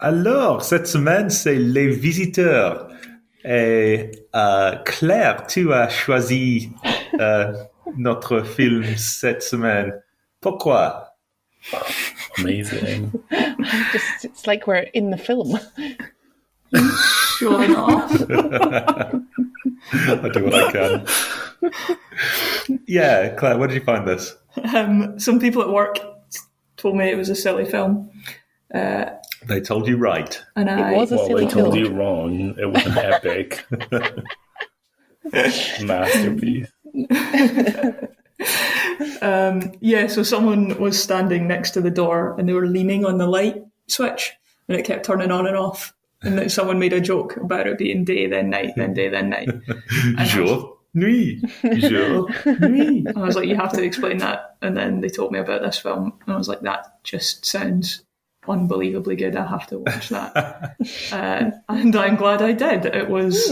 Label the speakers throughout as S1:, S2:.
S1: Alors, cette semaine, c'est Les Visiteurs. Et Claire, tu as choisi notre film cette semaine. Pourquoi?
S2: Amazing.
S3: It's like we're in the film.
S4: Sure enough.
S1: I do what I can. Yeah, Claire, where did you find this?
S4: Some people at work told me it was a silly film.
S1: They told you right.
S4: And
S3: It was a
S2: Well,
S3: silly
S2: I told
S3: film.
S2: you wrong. It was an epic masterpiece.
S4: So someone was standing next to the door and they were leaning on the light switch and it kept turning on and off. And then someone made a joke about it being day, then night, then day, then night.
S1: Jour, nuit. Jour, nuit.
S4: I was like, you have to explain that. And then they told me about this film. And I was like, that just sounds unbelievably good. I have to watch that. And I'm glad I did. It was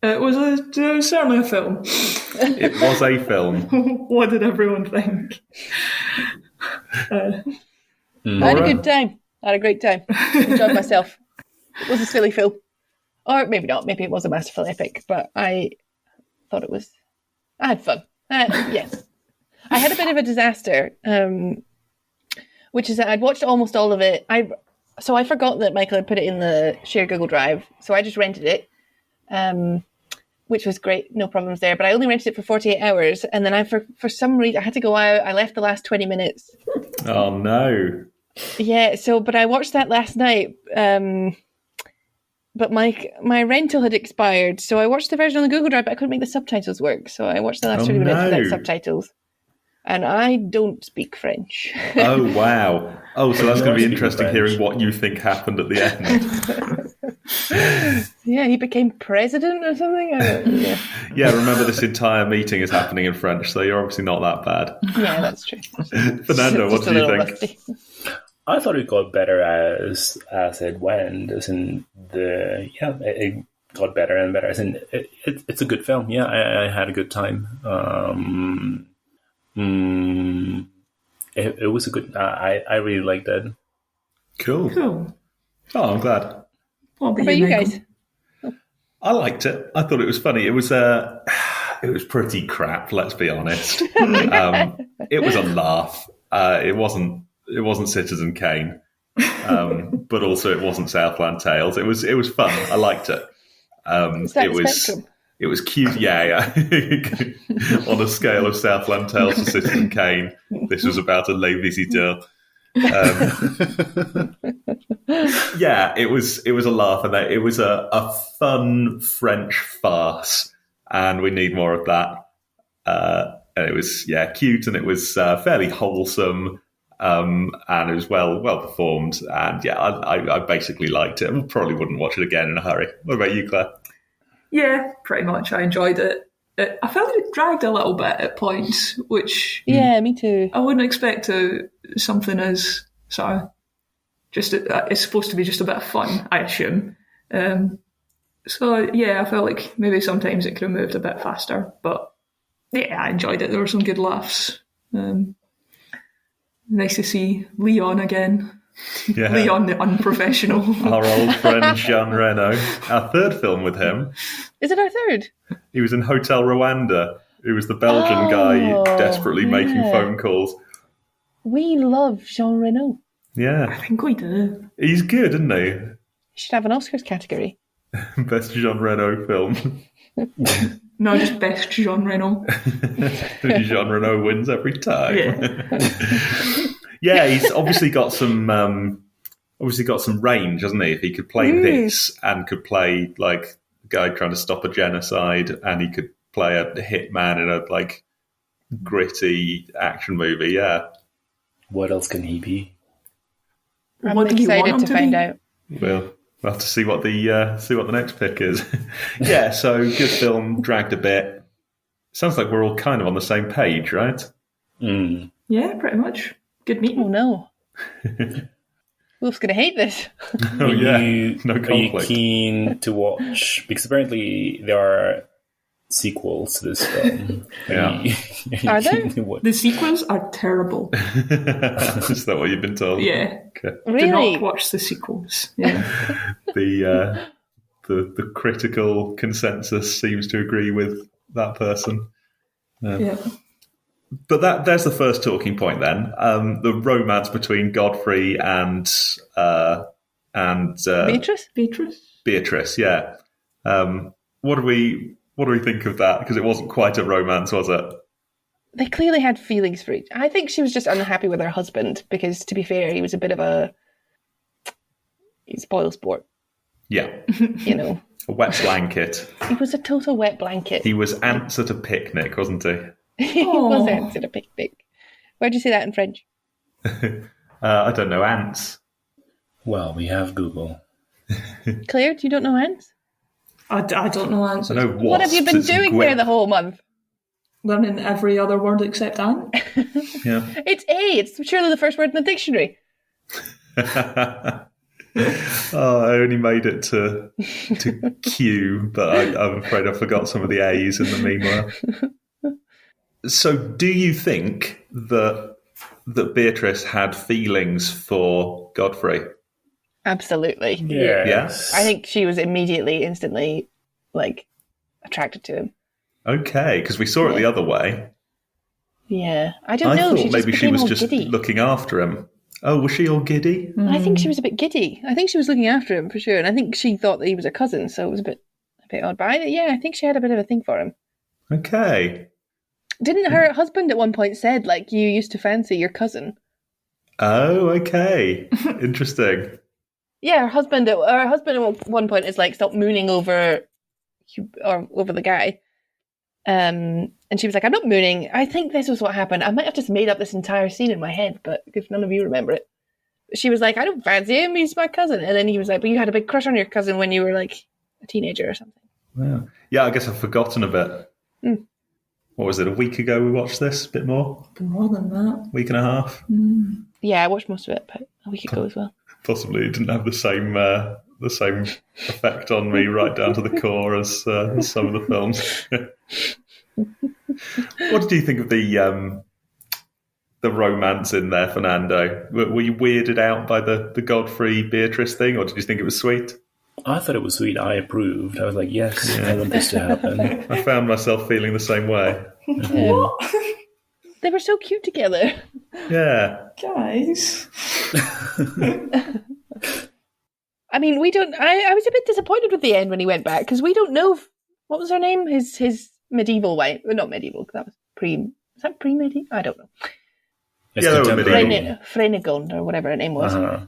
S4: certainly a film.
S1: It was a film.
S4: What did everyone think?
S3: I had a good time. I had a great time. Enjoyed myself. It was a silly film. Or maybe not. Maybe it was a masterful epic. But I thought it was... I had fun. Yes. I had a bit of a disaster, which is that I'd watched almost all of it. So I forgot that Michael had put it in the shared Google Drive. So I just rented it, which was great. No problems there. But I only rented it for 48 hours. And then for some reason, I had to go out. I left the last 20 minutes.
S1: Oh, no.
S3: Yeah, but I watched that last night, but my rental had expired, so I watched the version on the Google Drive, but I couldn't make the subtitles work, so I watched the last 20 minutes without subtitles, and I don't speak French.
S1: Oh, wow. Oh, so that's going to be interesting hearing what you think happened at the end.
S3: Yeah, he became president or something?
S1: Yeah, remember this entire meeting is happening in French, so you're obviously not that bad.
S3: Yeah, that's true.
S1: Fernando, what do you think?
S3: Rusty.
S2: I thought it got better as it went. It got better and better. As in, it's a good film. Yeah, I had a good time. It was a good. I really liked it.
S1: Cool. Oh, I'm glad.
S3: What about you guys?
S1: I liked it. I thought it was funny. It was pretty crap. Let's be honest. It was a laugh. It wasn't Citizen Kane, but also it wasn't Southland Tales. It was fun. I liked it. It was cute. Yeah. On a scale of Southland Tales to Citizen Kane, this was about a Les Visiteurs. Yeah, it was a laugh, and it was a fun French farce, and we need more of that. And it was cute, and it was fairly wholesome. And it was well performed, and I basically liked it. I probably wouldn't watch it again in a hurry. What about you, Claire?
S4: Yeah, pretty much. I enjoyed it. I felt it dragged a little bit at points, which
S3: me too. I
S4: wouldn't expect something as sort of just it's supposed to be just a bit of fun, I assume. I felt like maybe sometimes it could have moved a bit faster, but yeah, I enjoyed it. There were some good laughs. Nice to see Leon again. Yeah. Leon the unprofessional.
S1: Our old friend Jean Reno. Our third film with him.
S3: Is it our third?
S1: He was in Hotel Rwanda. He was the Belgian guy desperately making phone calls.
S3: We love Jean Reno.
S1: Yeah.
S4: I think we do.
S1: He's good, isn't he?
S3: He should have an Oscars category.
S1: Best Jean Reno film.
S4: No, just best Jean Reno.
S1: Jean Reno wins every time.
S4: Yeah.
S1: Yeah, he's obviously got some range, hasn't he? If he could play this and could play like a guy trying to stop a genocide, and he could play a hitman in a like gritty action movie. Yeah.
S2: What else can he be?
S3: I'm excited to find out.
S1: We'll have to see what the next pick is. Yeah, so good film, dragged a bit. Sounds like we're all kind of on the same page, right?
S2: Mm.
S4: Yeah, pretty much. Good meeting.
S3: Oh no. Wolf's going to hate this.
S1: No conflict.
S2: Are you keen to watch? Because apparently there are sequels to this film.
S1: Yeah.
S3: Are there?
S4: The sequels are terrible.
S1: Is that what you've been told?
S4: Yeah.
S1: Okay.
S3: Really?
S4: Do not watch the sequels. Yeah.
S1: The critical consensus seems to agree with that person.
S4: Yeah.
S1: But there's the first talking point then. The romance between Godfrey and
S3: Beatrice?
S1: Beatrice, yeah. What do we think of that? Because it wasn't quite a romance, was it?
S3: They clearly had feelings for each. I think she was just unhappy with her husband because, to be fair, he was a bit of a spoil sport.
S1: Yeah.
S3: You know.
S1: A wet blanket.
S3: He was a total wet blanket.
S1: He was ants at a picnic, wasn't he?
S3: He was ants at a picnic. Where'd you say that in French?
S1: I don't know, ants.
S2: Well, we have Google.
S3: Claire, do you don't know ants?
S4: I don't know answers.
S1: I know wasps.
S3: What have you been doing there the whole month?
S4: Learning every other word except ant.
S1: Yeah.
S3: It's A. It's surely the first word in the dictionary.
S1: I only made it to Q, but I'm afraid I forgot some of the A's in the meanwhile. So do you think that Beatrice had feelings for Godfrey?
S3: Absolutely.
S1: Yes.
S3: I think she was instantly, attracted to him.
S1: Okay, because we saw it the other way.
S3: Yeah. I don't know.
S1: I thought maybe she was just
S3: giddy.
S1: looking after him. Oh, was she all giddy?
S3: I think she was a bit giddy. I think she was looking after him for sure. And I think she thought that he was a cousin, so it was a bit odd. But I think she had a bit of a thing for him.
S1: Okay.
S3: Didn't her husband at one point said, you used to fancy your cousin?
S1: Oh, okay. Interesting.
S3: Yeah, her husband at one point is stop mooning over the guy. And she was like, I'm not mooning. I think this was what happened. I might have just made up this entire scene in my head, but if none of you remember it. She was like, I don't fancy him, he's my cousin. And then he was like, but you had a big crush on your cousin when you were a teenager or something.
S1: Wow. Yeah, I guess I've forgotten a bit. What was it, a week ago we watched this? A bit more?
S4: More than that.
S1: Week and a half?
S3: Yeah, I watched most of it about a week ago as well.
S1: Possibly it didn't have the same effect on me right down to the core as some of the films. What did you think of the romance in there, Fernando? Were you weirded out by the Godfrey Beatrice thing, or did you think it was sweet?
S2: I thought it was sweet. I approved. I was like, yes, I want this to happen.
S1: I found myself feeling the same way.
S4: What?
S3: They were so cute together.
S1: Yeah.
S4: Guys.
S3: I mean, we don't... I was a bit disappointed with the end when he went back, because we don't know... What was her name? His medieval wife. Well, not medieval, because that was pre... Is that pre-medieval? I don't know.
S1: Yeah, they were medieval.
S3: Frenegond, or whatever her name was.
S2: Uh-huh.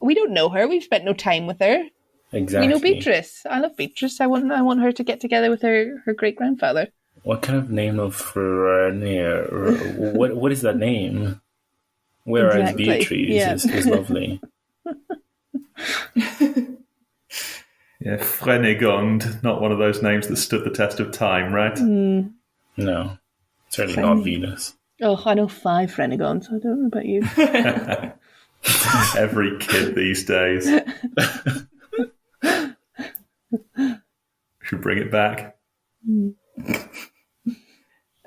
S3: We don't know her. We've spent no time with her.
S2: Exactly.
S3: We know Beatrice. I love Beatrice. I want her to get together with her great-grandfather.
S2: What kind of name of Renier? What is that name? Whereas
S3: Exactly.
S2: Beatrice is lovely.
S1: Yeah, Frenegond, not one of those names that stood the test of time, right?
S2: No, certainly not Venus.
S3: Oh, I know 5 Frenegons. I don't know about you.
S1: Every kid these days. Should bring it back.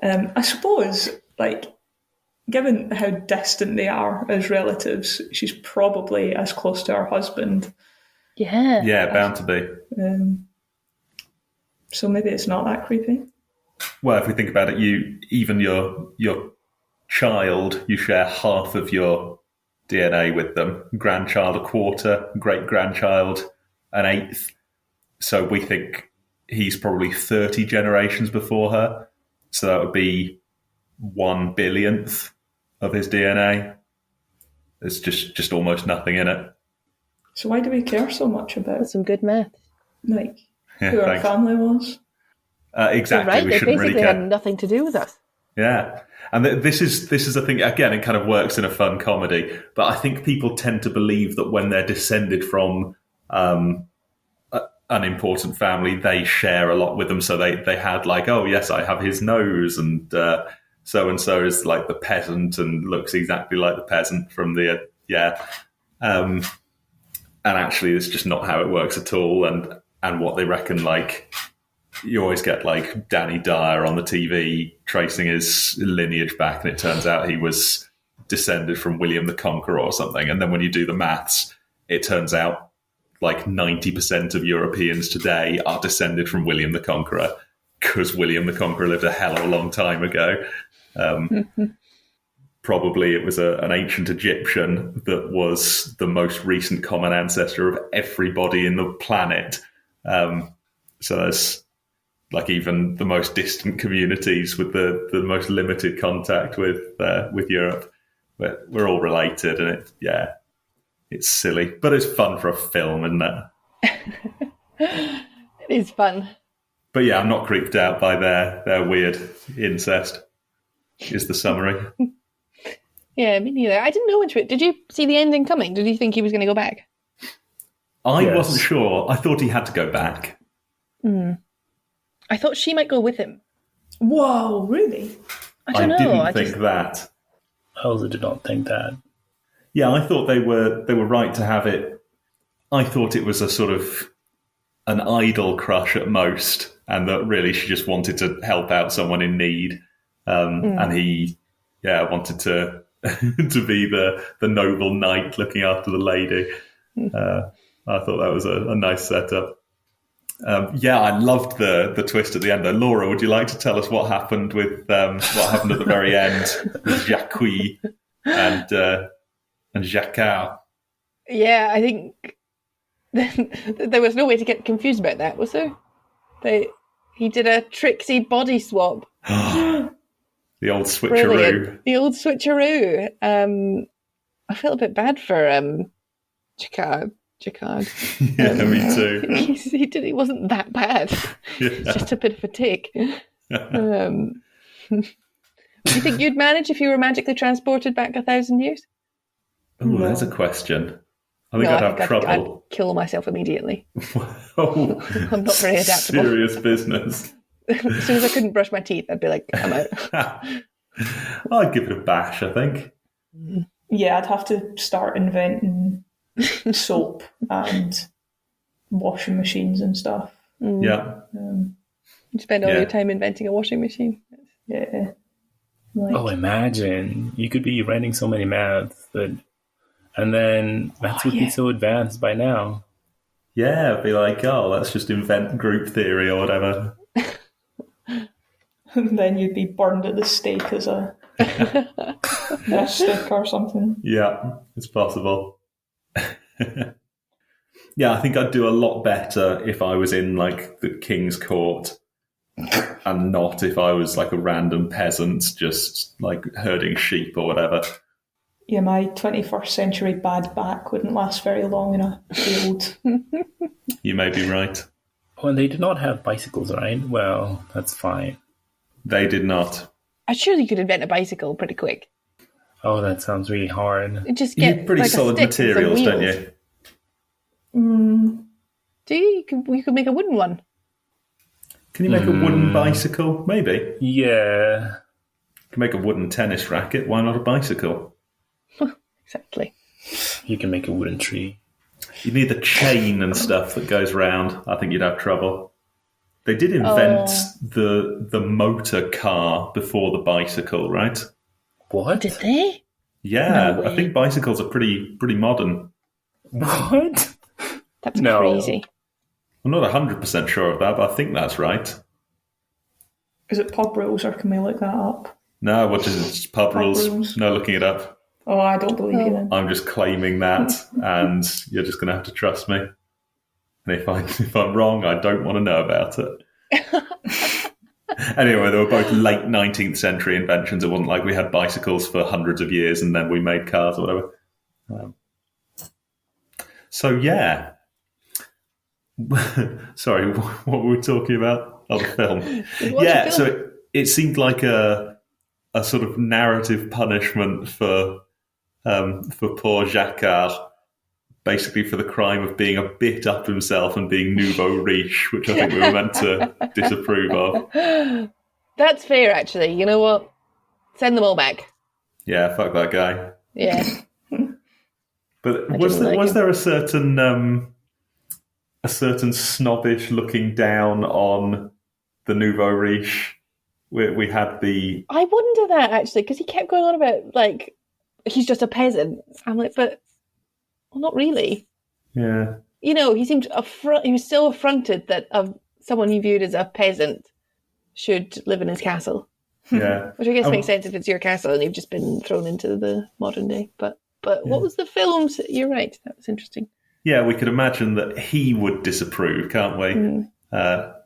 S4: I suppose, given how distant they are as relatives, she's probably as close to her husband.
S3: Yeah.
S1: Yeah, bound to be.
S4: So maybe it's not that creepy.
S1: Well, if we think about it, even your child, you share half of your DNA with them. Grandchild, a quarter. Great-grandchild, an eighth. So we think he's probably 30 generations before her. So that would be 1/billionth of his DNA. There's just almost nothing in it.
S4: So why do we care so much about
S3: That's some good math.
S4: who our family was?
S1: Exactly.
S3: Right,
S1: We
S3: they
S1: shouldn't
S3: basically
S1: really care.
S3: had nothing to do with us.
S1: Yeah. And this is a thing, again, it kind of works in a fun comedy, but I think people tend to believe that when they're descended from an important family, they share a lot with them. So they had oh, yes, I have his nose, and so-and-so is like the peasant and looks exactly like the peasant from the, and actually it's just not how it works at all. And what they reckon you always get like Danny Dyer on the TV tracing his lineage back, and it turns out he was descended from William the Conqueror or something. And then when you do the maths, it turns out like 90% of Europeans today are descended from William the Conqueror, because William the Conqueror lived a hell of a long time ago. Probably it was an ancient Egyptian that was the most recent common ancestor of everybody in the planet. So there's like even the most distant communities with the most limited contact with Europe. But we're all related, and it's silly, but it's fun for a film, isn't it?
S3: It is fun.
S1: But yeah, I'm not creeped out by their weird incest, is the summary.
S3: Yeah, me neither. I didn't know which way. Did you see the ending coming? Did you think he was going to go back?
S1: I wasn't sure. I thought he had to go back.
S3: I thought she might go with him.
S4: Whoa, really?
S3: I don't know.
S1: Didn't think that.
S2: I also did not think that.
S1: Yeah, I thought they were right to have it. I thought it was a sort of an idle crush at most, and that really she just wanted to help out someone in need. And he, wanted to to be the noble knight looking after the lady. I thought that was a nice setup. I loved the twist at the end though. Laura, would you like to tell us what happened at the very end with Jacques and Jacquard?
S3: Yeah, I think there was no way to get confused about that, was there? He did a tricksy body swap.
S1: The old switcheroo.
S3: Brilliant. The old switcheroo. I felt a bit bad for Jacquard.
S1: Me too.
S3: He wasn't that bad. It's just a bit of a tick. Do you think you'd manage if you were magically transported back 1,000 years?
S1: Oh, there's a question. I think I'd have trouble.
S3: I'd kill myself immediately.
S1: I'm
S3: not very adaptable.
S1: Serious business.
S3: As soon as I couldn't brush my teeth, I'd be like, I'm out.
S1: I'd give it a bash, I think.
S4: Yeah, I'd have to start inventing soap and washing machines and stuff.
S1: Yeah.
S3: You spend all your time inventing a washing machine.
S4: Yeah.
S2: Imagine. You could be writing so many maths and then maths would be so advanced by now.
S1: Yeah, it'd be like, let's just invent group theory or whatever.
S4: And then you'd be burned at the stake as a stick or something.
S1: Yeah, it's possible. Yeah, I think I'd do a lot better if I was in like the king's court and not if I was like a random peasant just like herding sheep or whatever.
S4: Yeah, my 21st century bad back wouldn't last very long in a field.
S1: You may be right.
S2: Well, they did not have bicycles, right? Well, that's fine.
S1: They did not.
S3: I'm sure you could invent a bicycle pretty quick.
S2: Oh, that sounds really hard.
S3: Just
S1: you
S3: get
S1: need pretty
S3: like
S1: solid materials, don't you?
S3: Do you? You could make a wooden one.
S1: Can you make a wooden bicycle? Maybe.
S2: Yeah.
S1: You can make a wooden tennis racket. Why not a bicycle?
S3: Exactly.
S2: You can make a wooden tree.
S1: You need the chain and stuff that goes round. I think you'd have trouble. They did invent the motor car before the bicycle, right?
S2: What?
S3: Did they?
S1: Yeah,
S3: No way.
S1: I think bicycles are pretty modern.
S2: What?
S3: That's crazy.
S1: I'm not 100% sure of that, but I think that's right.
S4: Is it pub rules or can we look that up?
S1: No, what is it? It's pub rules. No looking it up.
S4: Oh, I don't believe you then.
S1: I'm just claiming that, and you're just going to have to trust me. And if I'm wrong, I don't want to know about it. Anyway, they were both late 19th century inventions. It wasn't like we had bicycles for hundreds of years and then we made cars or whatever. So, yeah. Sorry, what were we talking about? Oh, the film. Yeah, so it seemed like a sort of narrative punishment for poor Jacquard, basically for the crime of being a bit up himself and being nouveau riche, which I think we were meant to disapprove of.
S3: That's fair, actually. You know what? Send them all back.
S1: Yeah, fuck that guy.
S3: Yeah.
S1: But was there a certain snobbish looking down on nouveau riche. We had the...
S3: I wonder that, actually, because he kept going on about, like, he's just a peasant. I'm like, but... Well, not really.
S1: Yeah.
S3: You know, he seemed he was so affronted that someone he viewed as a peasant should live in his castle.
S1: Yeah.
S3: Which I guess makes sense if it's your castle and you've just been thrown into the modern day. But what was the films? You're right. That was interesting.
S1: Yeah, we could imagine that he would disapprove, can't we?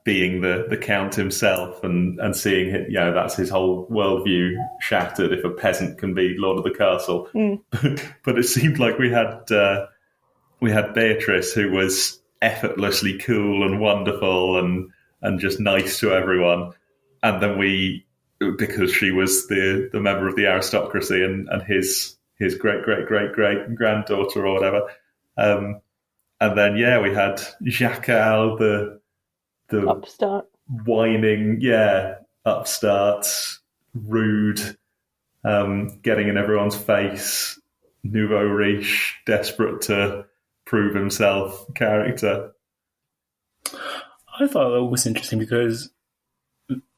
S1: Being the Count himself and seeing it, that's his whole worldview shattered if a peasant can be Lord of the Castle. But it seemed like we had Beatrice, who was effortlessly cool and wonderful and just nice to everyone. And then because she was the member of the aristocracy and his great granddaughter or whatever. And then we had Jackal, the
S3: upstart,
S1: whining, upstart, rude, getting in everyone's face, nouveau riche, desperate to prove himself character.
S2: I thought that was interesting because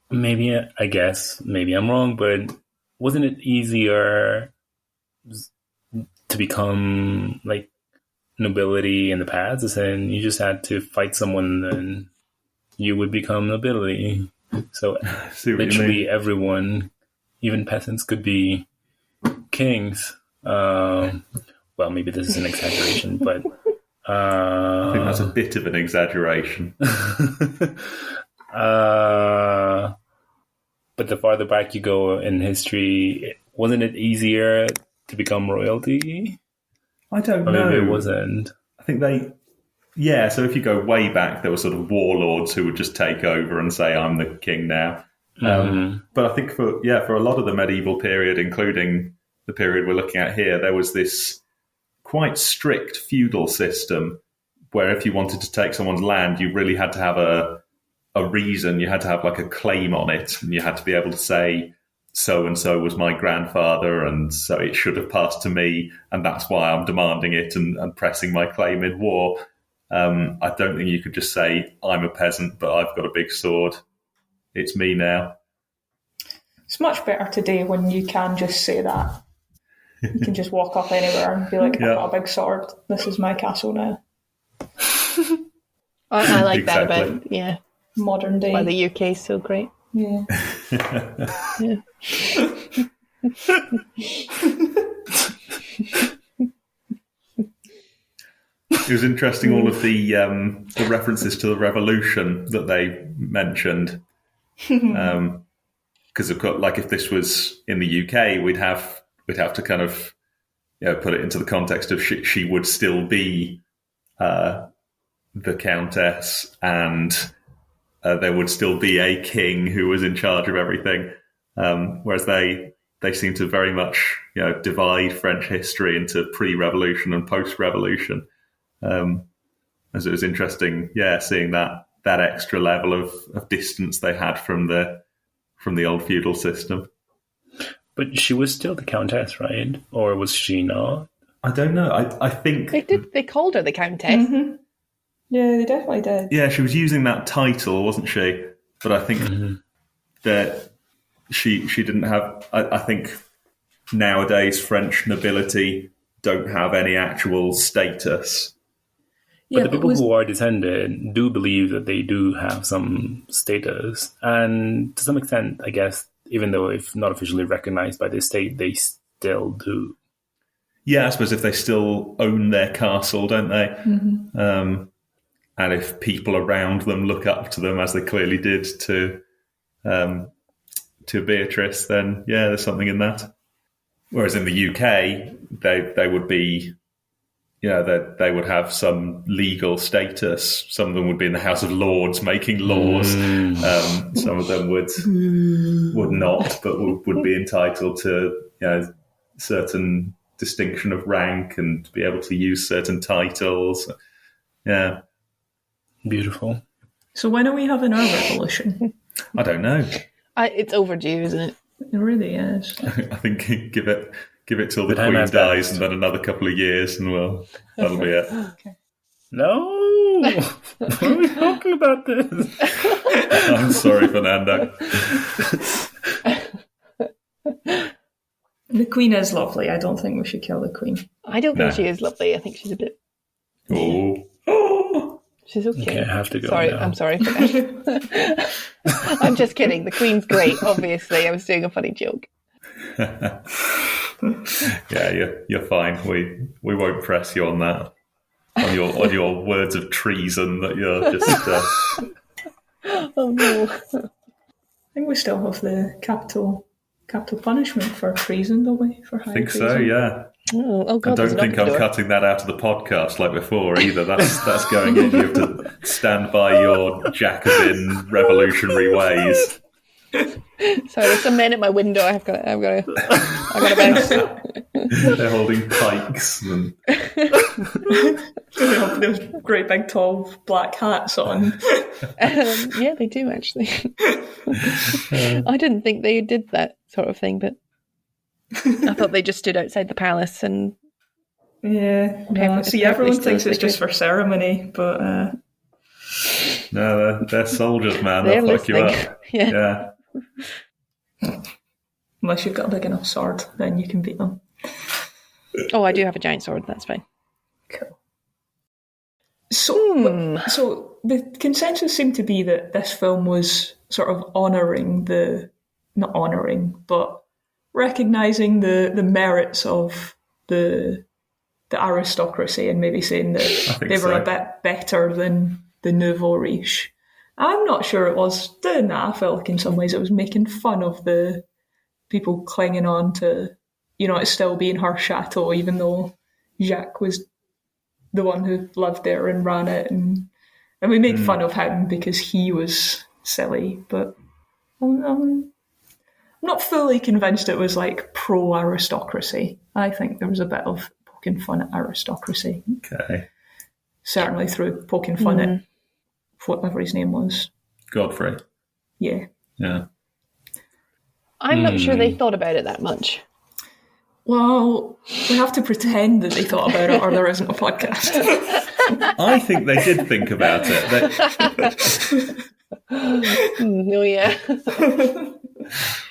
S2: maybe I'm wrong, but wasn't it easier to become like nobility in the past? As in, you just had to fight someone and you would become nobility. So literally everyone, even peasants, could be kings. Well, maybe this is an exaggeration, but
S1: I think that's a bit of an exaggeration.
S2: But the farther back you go in history, wasn't it easier to become royalty?
S1: I don't know.
S2: Maybe it wasn't.
S1: I think so if you go way back, there were sort of warlords who would just take over and say, I'm the king now. But I think for a lot of the medieval period, including the period we're looking at here, there was this quite strict feudal system where if you wanted to take someone's land, you really had to have a reason. You had to have like a claim on it, and you had to be able to say, so-and-so was my grandfather, and so it should have passed to me, and that's why I'm demanding it and pressing my claim in war. I don't think you could just say, I'm a peasant, but I've got a big sword. It's me now.
S4: It's much better today when you can just say that. You can just walk up anywhere and be like, I've got a big sword. This is my castle now.
S3: I like that about,
S4: modern day.
S3: Why the UK is so great.
S4: Yeah.
S1: It was interesting, all of the references to the revolution that they mentioned. Because of course, like if this was in the UK, we'd have to kind of put it into the context of she would still be the Countess, and there would still be a king who was in charge of everything. Whereas they seem to very much divide French history into pre-revolution and post-revolution. As it was interesting, seeing that extra level of distance they had from the old feudal system.
S2: But she was still the Countess, right? Or was she not?
S1: I don't know. I think
S3: they called her the Countess.
S4: Mm-hmm. Yeah, they definitely did.
S1: Yeah, she was using that title, wasn't she? But I think that she didn't have. I think nowadays French nobility don't have any actual status.
S2: But the people who are descended do believe that they do have some status. And to some extent, I guess, even though if not officially recognized by the state, they still do.
S1: Yeah, I suppose if they still own their castle, don't they?
S4: Mm-hmm.
S1: And if people around them look up to them, as they clearly did to Beatrice, then there's something in that. Whereas in the UK, they would be... they would have some legal status. Some of them would be in the House of Lords making laws. Some of them would not, but would be entitled to certain distinction of rank and be able to use certain titles. Yeah.
S2: Beautiful.
S4: So when are we having our revolution?
S1: I don't know.
S3: It's overdue, isn't it?
S4: It really is.
S1: I think give it till the Queen dies and then another couple of years and that'll be it.
S4: Okay.
S2: No! Why are we talking about this?
S1: I'm sorry, Fernando.
S4: The Queen is lovely. I don't think we should kill the Queen.
S3: I don't think she is lovely. I think she's a bit...
S1: Oh.
S3: She's okay.
S2: Okay, I have to go
S3: Sorry,
S2: now.
S3: I'm sorry for that. I'm just kidding. The Queen's great, obviously. I was doing a funny joke.
S1: Yeah, you're fine. We won't press you on that. On your words of treason that you're just...
S3: Oh, no.
S4: I think we still have the capital punishment for treason, don't we? For high
S1: I think
S4: treason.
S1: so, yeah.
S3: Oh God,
S1: I don't think I'm cutting that out of the podcast like before either. That's going in. You have to stand by your Jacobin revolutionary ways.
S3: Sorry, there's some men at my window. I've got to bounce.
S1: They're holding pikes and
S4: They have those great big tall black hats on.
S3: Yeah, they do actually. I didn't think they did that sort of thing, but I thought they just stood outside the palace and...
S4: Yeah. No. See, everyone thinks it's just for ceremony, but...
S1: no, they're soldiers, man.
S3: They're
S1: They'll fuck you
S3: listening.
S1: up.
S3: Yeah.
S4: Unless you've got a big enough sword, then you can beat them.
S3: Oh, I do have a giant sword. That's fine.
S4: Cool. So the consensus seemed to be that this film was sort of but recognising the merits of the aristocracy and maybe saying that they were a bit better than the nouveau riche. I'm not sure it was doing that. I felt like in some ways it was making fun of the people clinging on to, it still being her chateau, even though Jacques was the one who lived there and ran it. And we made fun of him because he was silly. But I'm not fully convinced it was like pro-aristocracy. I think there was a bit of poking fun at aristocracy.
S1: Okay.
S4: Certainly through poking fun at whatever his name was.
S1: Godfrey.
S4: Yeah.
S1: Yeah.
S3: I'm not sure they thought about it that much.
S4: Well, we have to pretend that they thought about it or there isn't a podcast.
S1: I think they did think about it.
S3: Oh, yeah.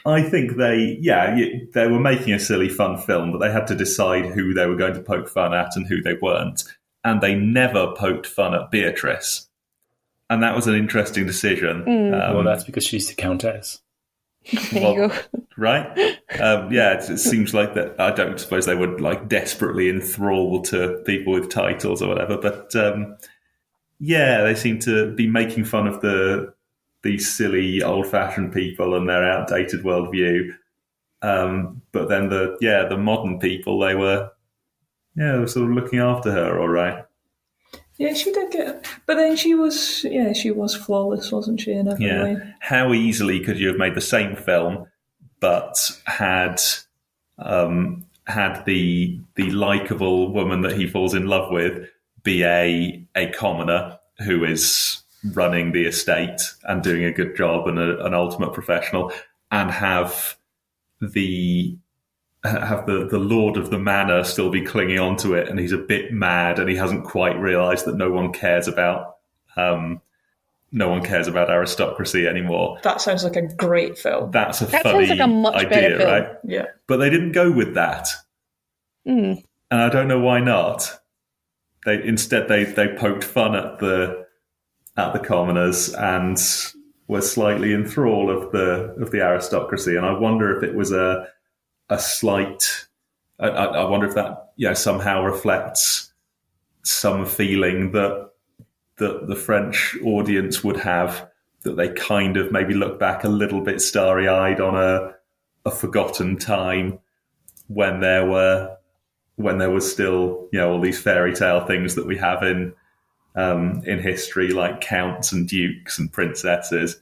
S1: I think they were making a silly, fun film, but they had to decide who they were going to poke fun at and who they weren't. And they never poked fun at Beatrice. And that was an interesting decision.
S2: Well, that's because she's the Countess.
S3: There you go.
S1: Right? It seems like that. I don't suppose they would like desperately enthrall to people with titles or whatever, but they seem to be making fun of these silly, old-fashioned people and their outdated worldview. But then the modern people, they were sort of looking after her, all right.
S4: Yeah, she did get... But then she was flawless, wasn't she, in every way?
S1: How easily could you have made the same film, but had the likeable woman that he falls in love with be a commoner who is running the estate and doing a good job and an ultimate professional, and have the lord of the manor still be clinging on to it, and he's a bit mad and he hasn't quite realised that no one cares about aristocracy anymore.
S4: That sounds like a great film.
S1: That's
S3: that
S1: funny
S3: sounds like a much
S1: idea,
S3: better film.
S1: right?
S4: Yeah.
S1: But they didn't go with that. And I don't know why not. Instead they poked fun at the commoners and were slightly in thrall of the aristocracy. And I wonder if it was a slight... I wonder if that somehow reflects some feeling that the French audience would have, that they kind of maybe look back a little bit starry-eyed on a forgotten time when there was still all these fairy tale things that we have in history, like counts and dukes and princesses.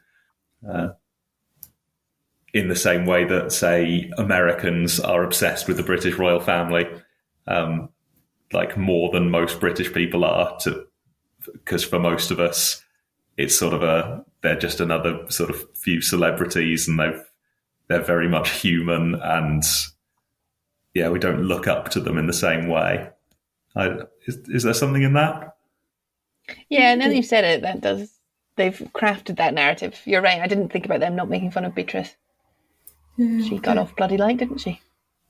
S1: In the same way that, say, Americans are obsessed with the British royal family, like more than most British people are, because for most of us, it's sort of they're just another sort of few celebrities, and they're very much human, and we don't look up to them in the same way. Is there something in that?
S3: Yeah, now that you've said it, they've crafted that narrative. You're right, I didn't think about them not making fun of Beatrice. Yeah, she got off bloody light, didn't she?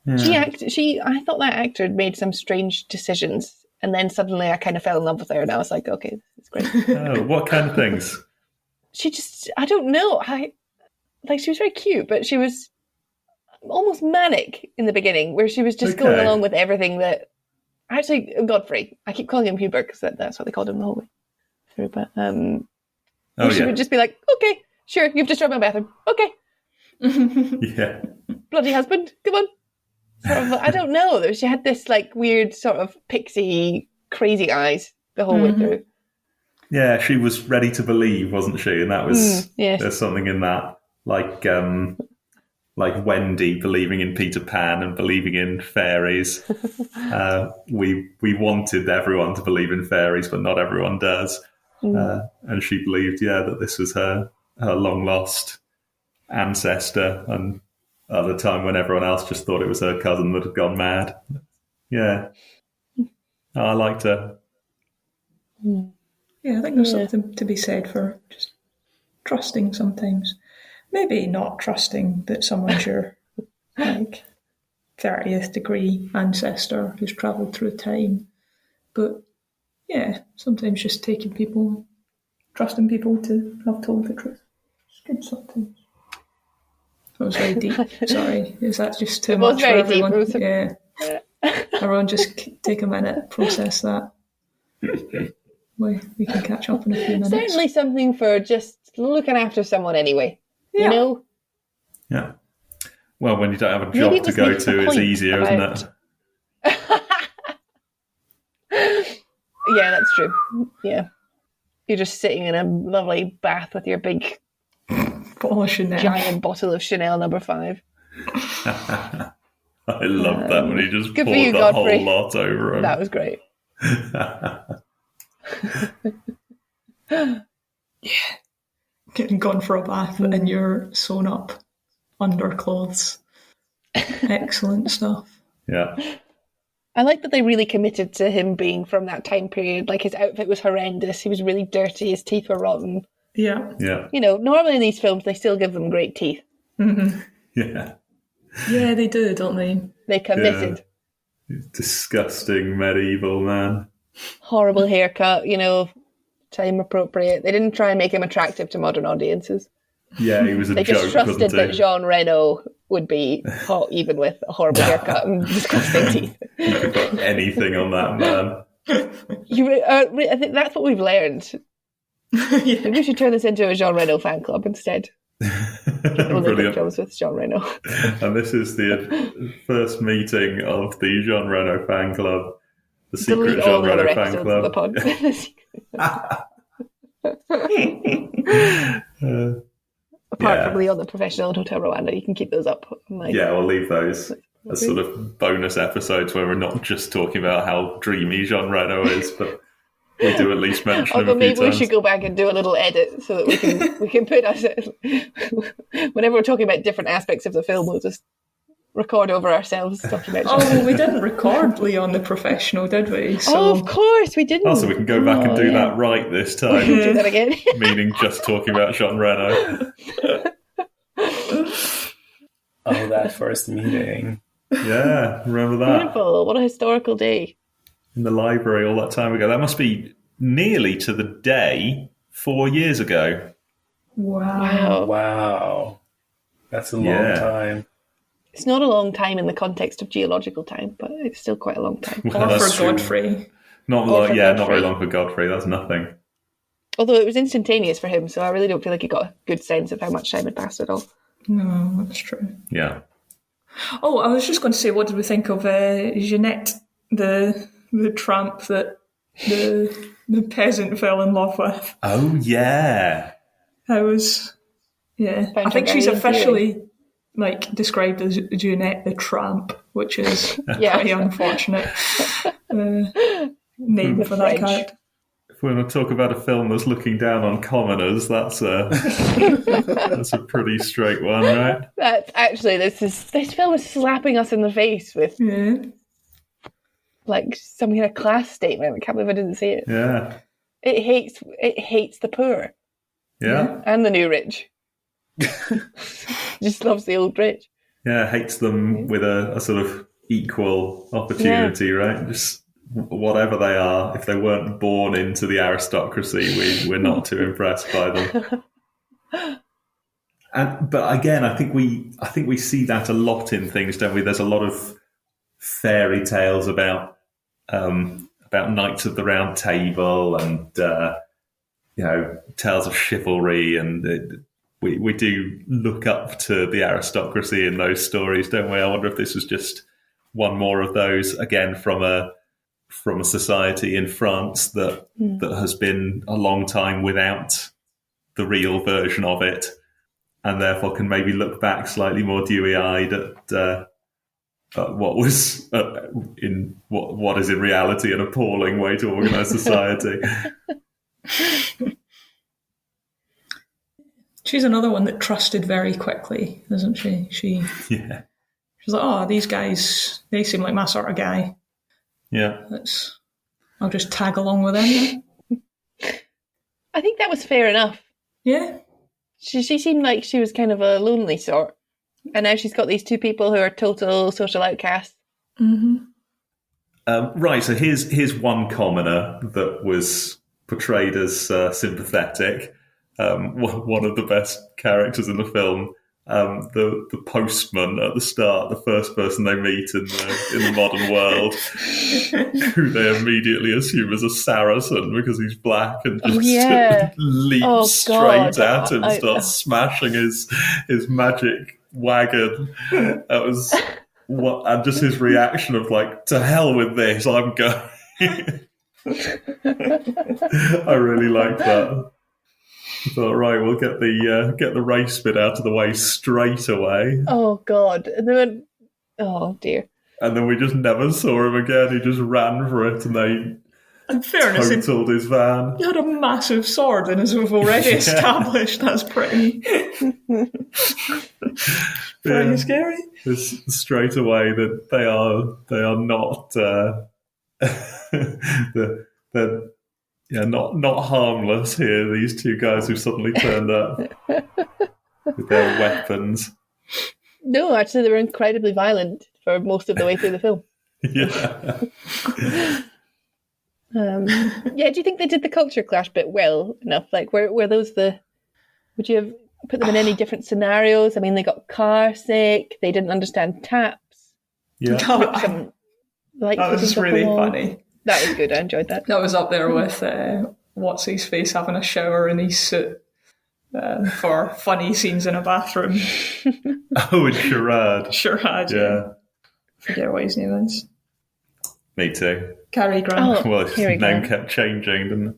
S3: Yeah. I thought that actor had made some strange decisions, and then suddenly I kind of fell in love with her, and I was like, okay, this is great.
S1: Oh, what kind of things?
S3: She just, I don't know. She was very cute, but she was almost manic in the beginning, where she was just going along with everything that... Actually, Godfrey. I keep calling him Hubert because that's what they called him the whole way through. But she would just be like, okay, sure, you've destroyed my bathroom. Okay.
S1: Yeah.
S3: Bloody husband, come on. Sort of, I don't know. She had this like weird sort of pixie crazy eyes the whole way through.
S1: Yeah, she was ready to believe, wasn't she? And that was there's something in that, like Wendy believing in Peter Pan and believing in fairies. We wanted everyone to believe in fairies, but not everyone does. And she believed, that this was her long lost ancestor, and at the time when everyone else just thought it was her cousin that had gone mad. Yeah. I liked her.
S4: Yeah, I think there's something to be said for just trusting sometimes. Maybe not trusting that someone's your 30th degree ancestor who's travelled through time. But yeah, sometimes just trusting people to have told the truth. It's good sometimes. That was very deep. Sorry, is that just too much for everyone? Yeah. Everyone just take a minute, process that. We can catch up in a few minutes.
S3: Certainly something for just looking after someone anyway. You know?
S1: Yeah. Well, when you don't have a job to go to, it's easier, isn't it?
S3: Yeah, that's true. Yeah. You're just sitting in a lovely bath with your big giant bottle of Chanel No. 5.
S1: I love that when he just poured
S3: the
S1: Godfrey. Whole lot over him.
S3: That was great.
S4: Yeah. Getting gone for a bath in your sewn up underclothes. Excellent stuff.
S1: Yeah.
S3: I like that they really committed to him being from that time period. Like, his outfit was horrendous. He was really dirty. His teeth were rotten.
S4: Yeah.
S1: Yeah.
S3: You know, normally in these films, they still give them great teeth.
S4: Mm-hmm.
S1: Yeah.
S4: Yeah, they do, don't they?
S3: They committed.
S1: Yeah. Disgusting medieval man.
S3: Horrible haircut, time appropriate. They didn't try and make him attractive to modern audiences.
S1: Yeah, he was a
S3: they
S1: joke.
S3: They just trusted that Jean Reno would be hot even with a horrible haircut and disgusting teeth.
S1: You could put anything on that man.
S3: I think that's what we've learned. Maybe we should turn this into a Jean Reno fan club instead. Only films with Jean Reno.
S1: And this is the first meeting of the Jean Reno fan club. The secret Jean Reno fan club.
S3: Of the pod. Apart from Leon the Professional and Hotel Rwanda, you can keep those up.
S1: We'll leave those as sort of bonus episodes where we're not just talking about how dreamy Jean Reno is, but we do at least mention him a few
S3: maybe
S1: times.
S3: We should go back and do a little edit so that we can put us whenever we're talking about different aspects of the film, we'll just record over ourselves talking about
S4: Jean Reno. We didn't record Leon the Professional, did we?
S3: So... of course we didn't.
S1: Also, we can go back and do that right this time.
S3: Do that again.
S1: Meaning just talking about Jean Reno.
S2: That first meeting.
S1: Yeah, remember that?
S3: Beautiful. What a historical day.
S1: In the library all that time ago. That must be nearly to the day 4 years ago.
S2: Wow. That's a long time.
S3: It's not a long time in the context of geological time, but it's still quite a long time.
S4: Or for Godfrey.
S1: Not very long for Godfrey. That's nothing.
S3: Although it was instantaneous for him, so I really don't feel like he got a good sense of how much time had passed at all.
S4: No, that's true.
S1: Yeah.
S4: Oh, I was just going to say, what did we think of Jeanette, the tramp that the peasant fell in love with?
S1: Oh, yeah.
S4: I think she's officially described as Jeanette the Tramp, which is pretty unfortunate name for that character.
S1: If we want to talk about a film that's looking down on commoners, that's a pretty straight one, right?
S3: That's actually this film is slapping us in the face with some kind of class statement. I can't believe I didn't see it.
S1: Yeah.
S3: It hates the poor.
S1: Yeah.
S3: And the new rich. Just loves the old rich.
S1: Yeah, hates them with a sort of equal opportunity, right? Just whatever they are, if they weren't born into the aristocracy, we're not too impressed by them. But again, I think we see that a lot in things, don't we? There's a lot of fairy tales about knights of the Round Table and tales of chivalry, and we do look up to the aristocracy in those stories, don't we? I wonder if this was just one more of those, again from a society in France that has been a long time without the real version of it, and therefore can maybe look back slightly more dewy-eyed at what was in what is in reality an appalling way to organise society.
S4: She's another one that trusted very quickly, isn't she? She's like, oh, these guys, they seem like my sort of guy.
S1: Yeah.
S4: I'll just tag along with them.
S3: I think that was fair enough.
S4: Yeah.
S3: She seemed like she was kind of a lonely sort. And now she's got these two people who are total social outcasts.
S4: Mm-hmm.
S1: Right, so here's one commoner that was portrayed as sympathetic. One of the best characters in the film, the postman at the start, the first person they meet in the modern world, who they immediately assume is a Saracen because he's black and just leaps straight at him, starts smashing his magic wagon. That was and just his reaction of like, to hell with this, I'm going. I really liked that. I thought, right, we'll get the race bit out of the way straight away.
S3: Oh God! And then, oh dear!
S1: And then we just never saw him again. He just ran for it, and they totaled his van.
S4: He had a massive sword, and as we've already established, that's pretty scary.
S1: It's straight away that they are not they're not harmless here. These two guys who suddenly turned up with their weapons.
S3: No, actually, they were incredibly violent for most of the way through the film.
S1: Yeah.
S3: Do you think they did the culture clash bit well enough? Like, were those would you have put them in any different scenarios? I mean, they got car sick, they didn't understand taps.
S1: Yeah.
S4: That was really funny.
S3: That was good, I enjoyed that.
S4: That was up there with What's-His-Face having a shower in his suit for funny scenes in a bathroom.
S1: Oh, and Sherrod.
S4: Sherrod, yeah. I forget what his name is.
S1: Me too.
S4: Cary Grant.
S1: Well, his name kept changing, didn't it?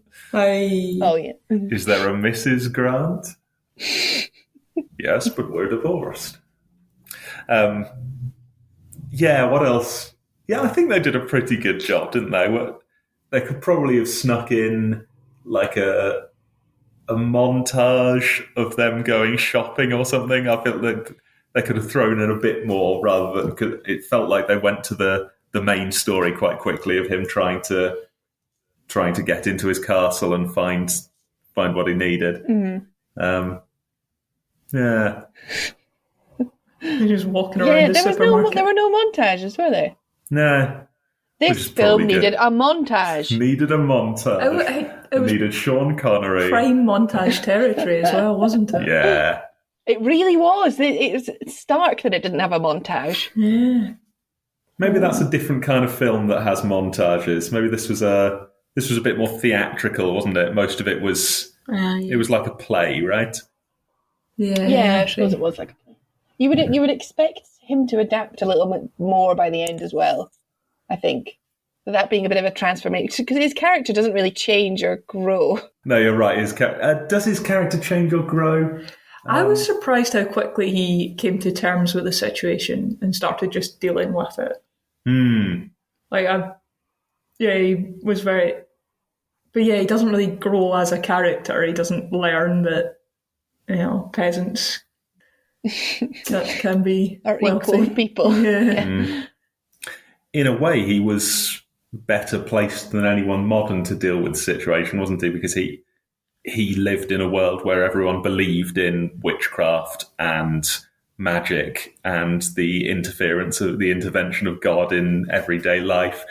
S3: Oh, yeah.
S1: Is there a Mrs. Grant? Yes, but we're divorced. What else? Yeah, I think they did a pretty good job, didn't they? They could probably have snuck in like a montage of them going shopping or something. I feel like they could have thrown in a bit more rather than, because it felt like they went to the main story quite quickly of him trying to get into his castle and find what he needed.
S3: Mm-hmm.
S1: Yeah.
S4: They're just walking around the supermarket.
S3: There were no montages, were there?
S1: No.
S3: This film needed a montage.
S1: Needed a montage.
S4: It was
S1: needed Sean Connery.
S4: Prime montage territory as well, wasn't it?
S1: Yeah.
S3: It really was. It was stark that it didn't have a montage.
S4: Yeah.
S1: Maybe that's a different kind of film that has montages. Maybe this was a bit more theatrical, wasn't it? Most of it was it was like a play, right?
S3: Yeah, I suppose it was like a play. You would expect him to adapt a little bit more by the end as well, I think. That being a bit of a transformation, because his character doesn't really change or grow.
S1: No, you're right. Does his character change or grow?
S4: I was surprised how quickly he came to terms with the situation and started just dealing with it. He was very... But yeah, he doesn't really grow as a character. He doesn't learn that, peasants that can be
S3: are
S4: wealthy
S3: equal people.
S4: Yeah.
S1: In a way, he was better placed than anyone modern to deal with the situation, wasn't he? Because he lived in a world where everyone believed in witchcraft and magic and the intervention of God in everyday life.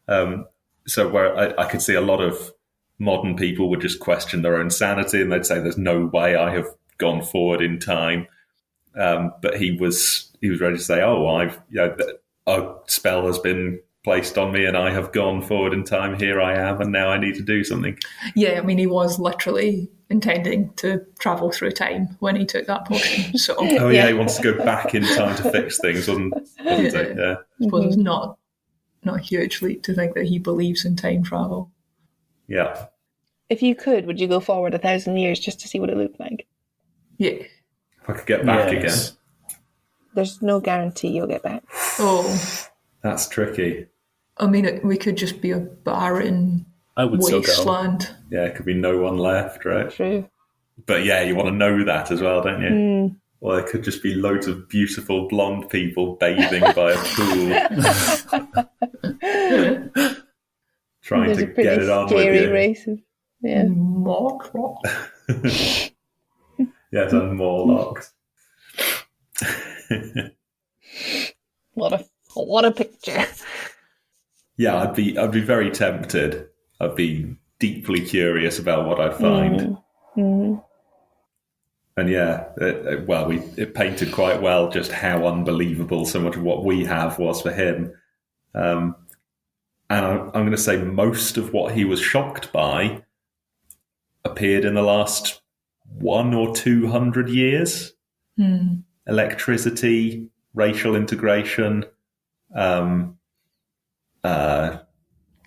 S1: So where I could see a lot of modern people would just question their own sanity, and they'd say, "There's no way I have gone forward in time." But he was ready to say, "Oh, a spell has been placed on me, and I have gone forward in time. Here I am, and now I need to do something."
S4: Yeah, I mean, he was literally intending to travel through time when he took that potion. So,
S1: oh yeah, he wants to go back in time to fix things, wasn't it? Yeah.
S4: I suppose it's not a huge leap to think that he believes in time travel.
S1: Yeah.
S3: If you could, would you go forward 1,000 years just to see what it looked like?
S4: Yeah.
S1: If I could get back again.
S3: There's no guarantee you'll get back.
S4: Oh.
S1: That's tricky.
S4: I mean, we could just be a barren wasteland.
S1: Yeah, it could be no one left, right?
S3: True.
S1: But yeah, you want to know that as well, don't you? Well, there could just be loads of beautiful blonde people bathing by a pool. Trying to get it on with you.
S3: Race of, yeah.
S1: Yes, and Morlocks.
S3: What a picture.
S1: Yeah, I'd be very tempted. I'd be deeply curious about what I'd find. And yeah, it painted quite well just how unbelievable so much of what we have was for him. And I'm going to say most of what he was shocked by appeared in the last 100 or 200 years. Electricity, racial integration,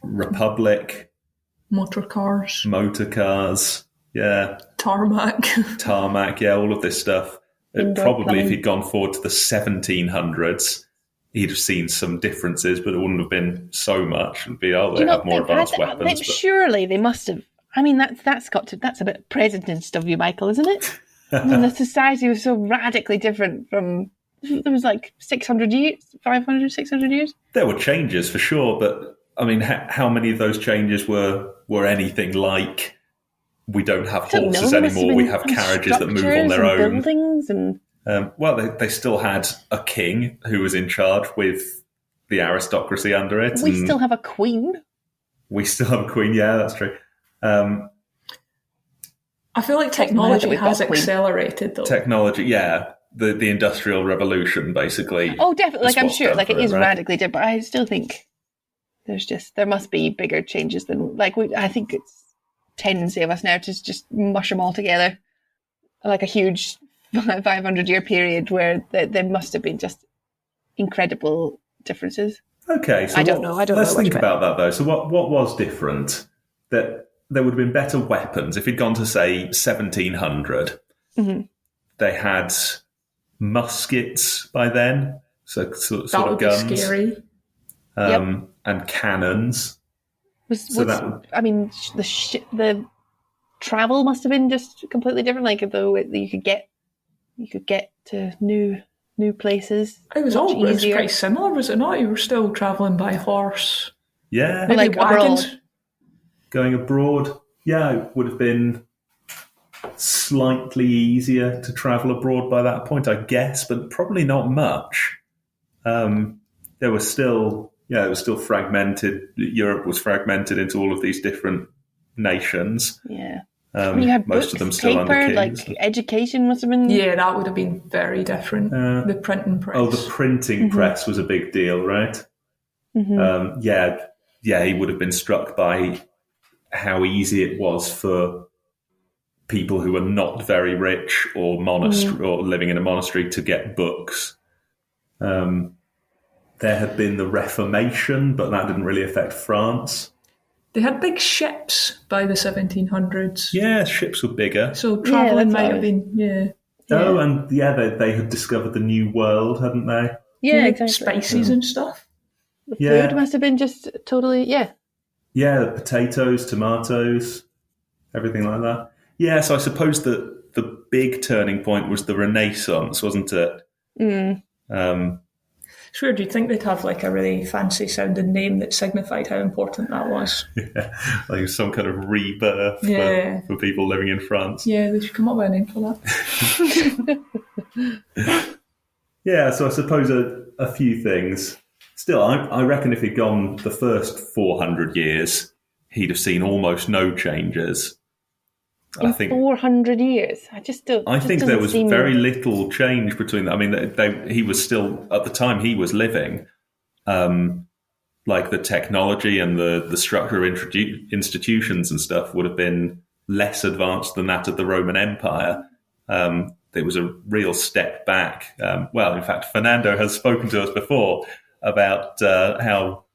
S1: republic,
S4: motor cars,
S1: yeah, tarmac, yeah, all of this stuff. Probably if he'd gone forward to the 1700s, he'd have seen some differences, but it wouldn't have been so much. It'd be, they have more advanced weapons.
S3: Surely they must have. I mean, that's a bit prejudiced of you, Michael, isn't it? I mean, the society was so radically different from. There was like 600 years, 500, 600 years.
S1: There were changes for sure, but I mean, how many of those changes were anything like? We don't have horses anymore. We have carriages that move on their own.
S3: Buildings and
S1: well, they still had a king who was in charge with the aristocracy under it.
S3: We still have a queen.
S1: Yeah, that's true.
S4: I feel like technology has accelerated, though.
S1: Technology, yeah. The Industrial Revolution, basically.
S3: Oh, definitely. Like, I'm sure, like, it is radically different. But I still think there must be bigger changes than, like, I think it's tendency of us now to just mush them all together. Like a huge 500-year period where there must have been just incredible differences.
S1: Okay, so
S3: I don't know.
S1: Let's think about that, though. So what was different? That there would have been better weapons. If he'd gone to, say, 1700, they had muskets by then, so sort of guns.
S4: Be scary.
S1: And cannons.
S3: The travel must have been just completely different. Like, though you could get to new places.
S4: It was pretty similar, was it not? You were still travelling by horse.
S1: Yeah,
S4: maybe like wagons.
S3: Abroad.
S1: Going abroad, yeah, it would have been slightly easier to travel abroad by that point, I guess, but probably not much. There was still, it was still fragmented. Europe was fragmented into all of these different nations.
S3: Yeah.
S1: You
S3: had
S1: most
S3: books,
S1: of them still
S3: paper,
S1: under kings.
S3: like education must have been.
S4: Yeah, that would have been very different. The printing press.
S1: Oh, the printing press was a big deal, right? He would have been struck by how easy it was for people who were not very rich or or living in a monastery to get books. There had been the Reformation, but that didn't really affect France.
S4: They had big ships by the 1700s.
S1: Yeah, ships were bigger.
S4: So travelling might have been,
S1: Oh, and they had discovered the New World, hadn't they?
S3: Yeah, exactly.
S4: Spices and stuff.
S3: The food must have been just totally,
S1: Yeah, potatoes, tomatoes, everything like that. Yeah, so I suppose that the big turning point was the Renaissance, wasn't it?
S4: It's weird. You'd think they'd have like a really fancy sounding name that signified how important that was.
S1: Yeah, like some kind of rebirth for people living in France.
S4: Yeah, they should come up with a name for
S1: that. Yeah, so I suppose a few things. Still, I reckon if he'd gone the first 400 years, he'd have seen almost no changes.
S3: In 400 years? I
S1: think there was very little change between them. I mean, he was still, at the time he was living, like the technology and the structure of institutions and stuff would have been less advanced than that of the Roman Empire. It was a real step back. Well, in fact, Fernando has spoken to us before about how,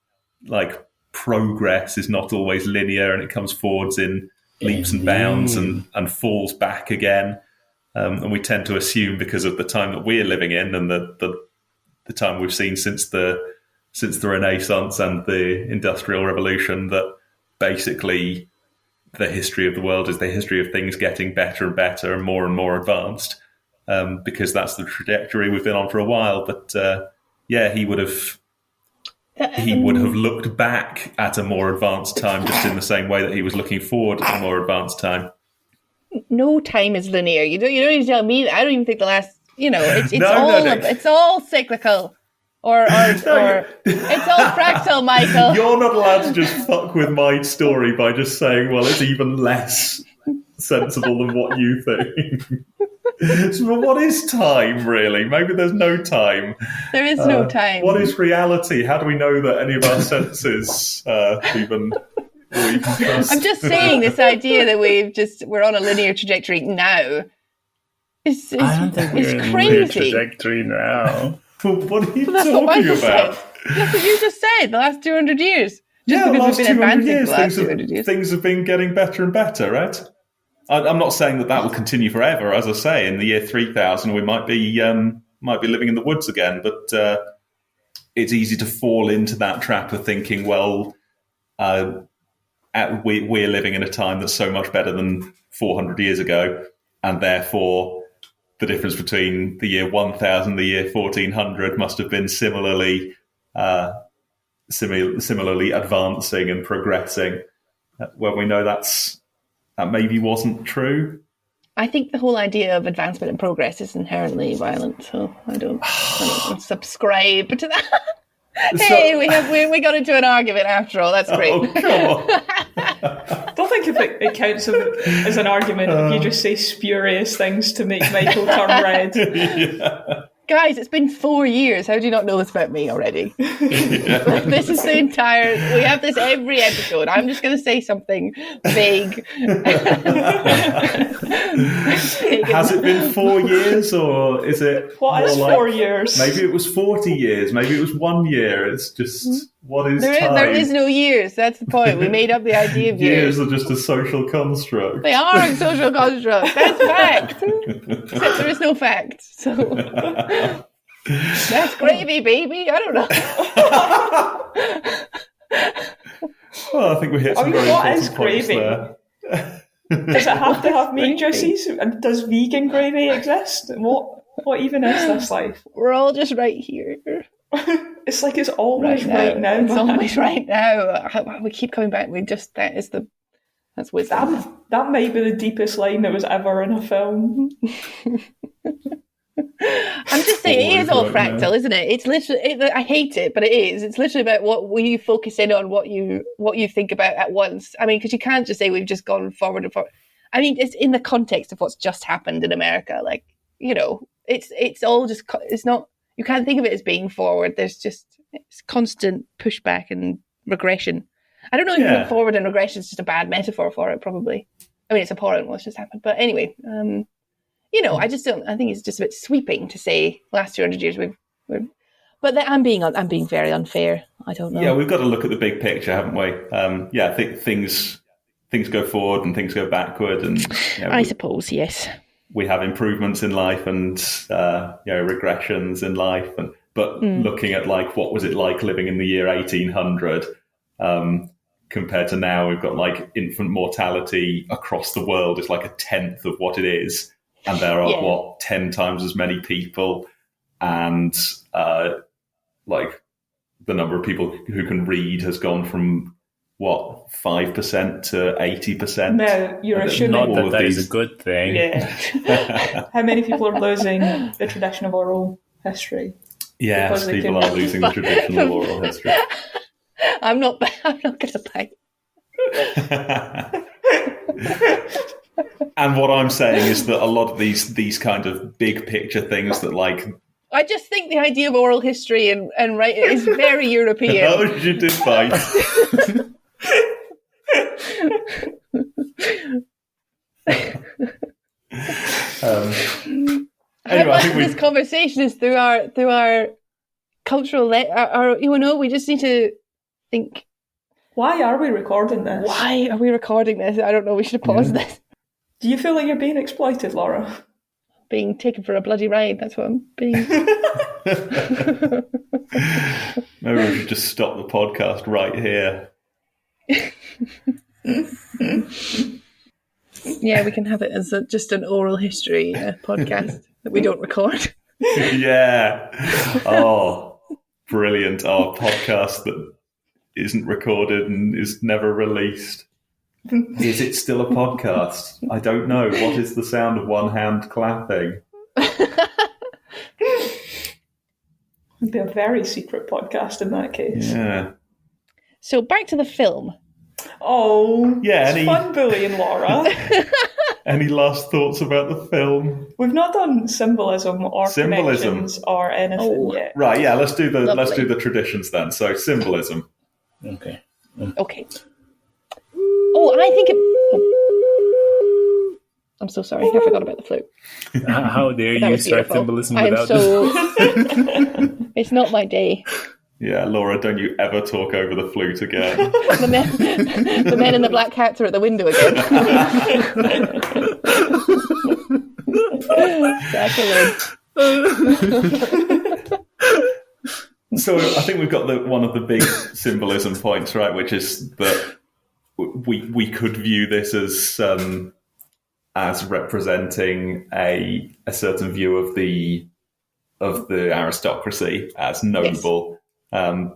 S1: like, progress is not always linear and it comes forwards in leaps and bounds and falls back again. And we tend to assume, because of the time that we're living in and the time we've seen since the Renaissance and the Industrial Revolution, that basically the history of the world is the history of things getting better and better and more advanced, because that's the trajectory we've been on for a while. But he would have looked back at a more advanced time, just in the same way that he was looking forward at a more advanced time.
S3: No time is linear. You don't need to tell me that. I don't even think the last. It's all cyclical, or it's all fractal, Michael.
S1: You're not allowed to just fuck with my story by just saying, well, it's even less sensible than what you think. So what is time, really? Maybe there's no time.
S3: There is no time.
S1: What is reality? How do we know that any of our senses even trust?
S3: I'm just saying, this idea that we're on a linear trajectory now is crazy.
S2: In a linear trajectory now.
S1: What are you talking about?
S3: That's what you just said. The last 200 years. Just because we've been advancing the last 200 years.
S1: Things have been getting better and better, right? I'm not saying that will continue forever. As I say, in the year 3000, we might be living in the woods again. But it's easy to fall into that trap of thinking, well, we're living in a time that's so much better than 400 years ago, and therefore the difference between the year 1000 and the year 1400 must have been similarly advancing and progressing. When we know that maybe wasn't true.
S3: I think the whole idea of advancement and progress is inherently violent, so I don't subscribe to that. Hey, we got into an argument after all. That's great.
S1: Oh, come on.
S4: Don't think if it counts as an argument if you just say spurious things to make Michael turn red.
S1: Yeah.
S3: Guys, it's been 4 years. How do you not know this about me already? This is the entire... We have this every episode. I'm just going to say something vague.
S1: Has it been 4 years, or is it...
S4: What is 4 years?
S1: Maybe it was 40 years. Maybe it was 1 year. It's just... What is time?
S3: There is no years. That's the point. We made up the idea of years.
S1: Years are just a social construct.
S3: They are a social construct. That's fact. Except there is no fact. So that's gravy, baby. I don't
S1: know. Well, I think we hit some very important points there.
S4: Does it have to have meat juices? And does vegan gravy exist? What even is this life?
S3: We're all just right here.
S4: It's like it's always right now.
S3: It's always right now. We keep coming back. That's wisdom.
S4: That might be the deepest line that was ever in a film.
S3: I'm just saying, it is all fractal, isn't it? It's literally. I hate it, but it is. It's literally about what you focus in on, what you think about at once. I mean, because you can't just say we've just gone forward and forward. I mean, it's in the context of what's just happened in America. Like, it's all just. It's not. You can't think of it as being forward. There's just it's constant pushback and regression. I don't know if forward and regression is just a bad metaphor for it, probably. I mean, it's abhorrent what's just happened. But anyway, I just don't. I think it's just a bit sweeping to say last 200 years but I'm being very unfair. I don't know.
S1: Yeah, we've got to look at the big picture, haven't we? I think things go forward and things go backward, and
S3: I suppose yes.
S1: We have improvements in life and regressions in life, but looking at like what was it like living in the year 1800 compared to now, we've got like infant mortality across the world is like a tenth of what it is, and there are 10 times as many people, and like the number of people who can read has gone from 5% to 80%.
S4: No, you're assuming
S2: not that is a good thing.
S4: Yeah. How many people are losing the tradition of oral history?
S1: Yes, people are losing the tradition of oral history.
S3: I'm not going to pay.
S1: And what I'm saying is that a lot of these kind of big picture things that like.
S3: I just think the idea of oral history and writing is very European.
S1: Oh, you did fine.
S3: Anyway, I think this conversation is through our cultural. We just need to think.
S4: Why are we recording this?
S3: Why are we recording this? I don't know. We should pause this.
S4: Do you feel like you're being exploited, Laura?
S3: Being taken for a bloody ride. That's what I'm being.
S1: Maybe we should just stop the podcast right here.
S3: Yeah, we can have it as just an oral history podcast that we don't record.
S1: Yeah. Oh, brilliant. Our podcast that isn't recorded and is never released. Is it still a podcast? I don't know. What is the sound of one hand clapping?
S4: It'd be a very secret podcast in that case.
S1: Yeah.
S3: So back to the film.
S4: Oh,
S1: yeah.
S4: It's fun bullying Laura.
S1: Any last thoughts about the film?
S4: We've not done symbolism or connections or anything yet.
S1: Right. Yeah. Let's do the traditions then. So symbolism.
S2: Okay.
S3: Oh, I think it. Oh. I'm so sorry. I forgot about the flute.
S2: How dare you start symbolism without
S3: It's not my day.
S1: Yeah, Laura, don't you ever talk over the flute again.
S3: the men in the black hats are at the window again.
S1: So I think we've got one of the big symbolism points, right, which is that we could view this as representing a certain view of the aristocracy as noble. Yes.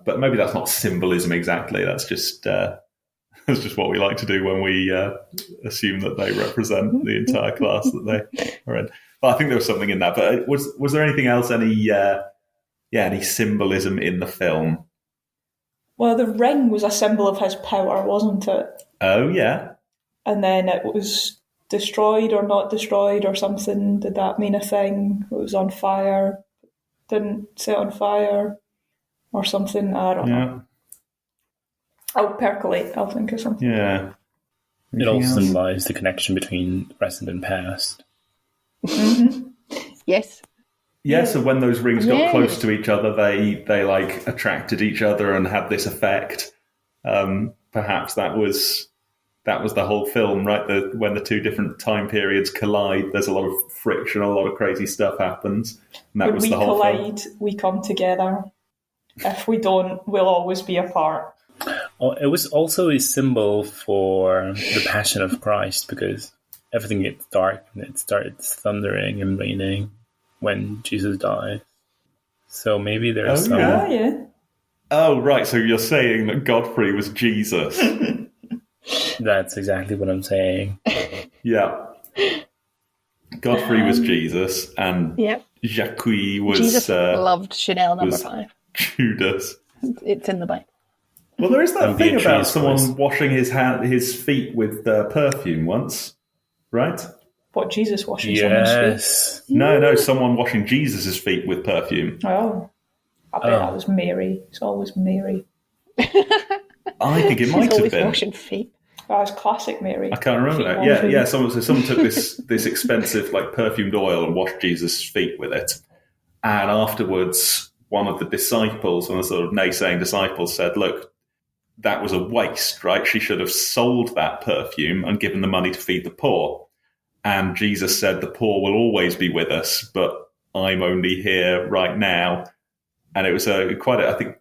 S1: But maybe that's not symbolism exactly. That's just what we like to do when we assume that they represent the entire class that they are in. But I think there was something in that. But was there anything else? Any symbolism in the film?
S4: Well, the ring was a symbol of his power, wasn't it?
S1: Oh yeah.
S4: And then it was destroyed or not destroyed or something. Did that mean a thing? It was on fire. Didn't set on fire. Or something, I don't know. I'll percolate, I'll think of something.
S1: Yeah.
S2: It also symbolizes the connection between present and past.
S4: Mm-hmm.
S3: Yes.
S1: Yeah, so when those rings got close to each other, they like attracted each other and had this effect. Perhaps that was the whole film, right? When the two different time periods collide, there's a lot of friction, a lot of crazy stuff happens. And that
S4: when
S1: was
S4: we
S1: the whole
S4: collide,
S1: film.
S4: We come together. If we don't, we'll always be apart.
S2: Well, it was also a symbol for the Passion of Christ, because everything gets dark and it starts thundering and raining when Jesus dies. So maybe there's some...
S4: Yeah.
S1: Oh, right, so you're saying that Godfrey was Jesus.
S2: That's exactly what I'm saying.
S1: Yeah. Godfrey was Jesus, and Jacques was...
S3: Jesus loved Chanel No. 5.
S1: Judas.
S3: It's in the Bible.
S1: Well, there is that thing about someone washing his feet with perfume once, right?
S4: What, Jesus washing someone's feet?
S1: No, someone washing Jesus' feet with perfume.
S4: Oh. I bet that was Mary. It's always Mary.
S1: I think it might have been.
S3: Washing feet.
S4: That was classic Mary.
S1: I can't remember that. Yeah. Someone took this expensive perfumed oil and washed Jesus' feet with it, and afterwards, one of the disciples, one of the sort of naysaying disciples, said, "Look, that was a waste, right? She should have sold that perfume and given the money to feed the poor." And Jesus said, "The poor will always be with us, but I'm only here right now." And it was quite a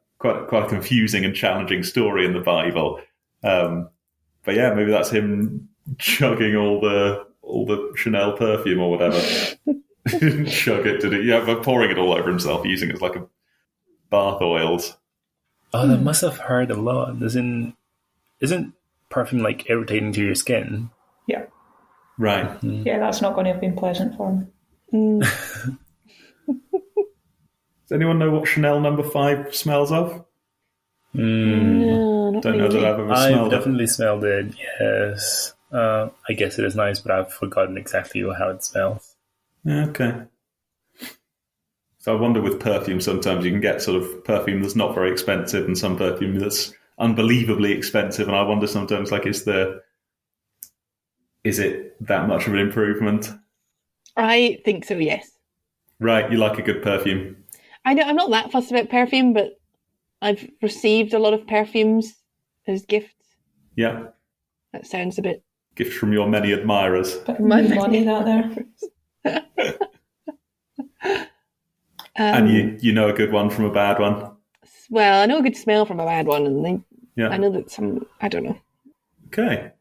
S1: confusing and challenging story in the Bible. But yeah, maybe that's him chugging all the Chanel perfume or whatever. He didn't chug it, did he? Yeah, but pouring it all over himself, using it as like bath oils.
S2: Oh, that must have hurt a lot. Isn't perfume like irritating to your skin?
S4: Yeah.
S1: Right.
S2: Mm-hmm.
S4: Yeah, that's not going to have been pleasant for him.
S1: Does anyone know what Chanel No. 5 smells of?
S3: No, not
S1: Don't know
S3: really.
S1: that I've ever smelled
S2: I've definitely smelled it, yes. I guess it is nice, but I've forgotten exactly how it smells.
S1: Yeah, okay. So I wonder with perfume, sometimes you can get sort of perfume that's not very expensive and some perfume that's unbelievably expensive. And I wonder sometimes, like, is it that much of an improvement?
S3: I think so, yes.
S1: Right, you like a good perfume.
S3: I'm not that fussed about perfume, but I've received a lot of perfumes as gifts.
S1: Yeah.
S3: That sounds a bit...
S1: Gifts from your many admirers.
S4: But money that there.
S1: And you know a good one from a bad one?
S3: Well, I know a good smell from a bad one, and
S1: Yeah.
S3: I know that some... I don't know.
S1: Okay.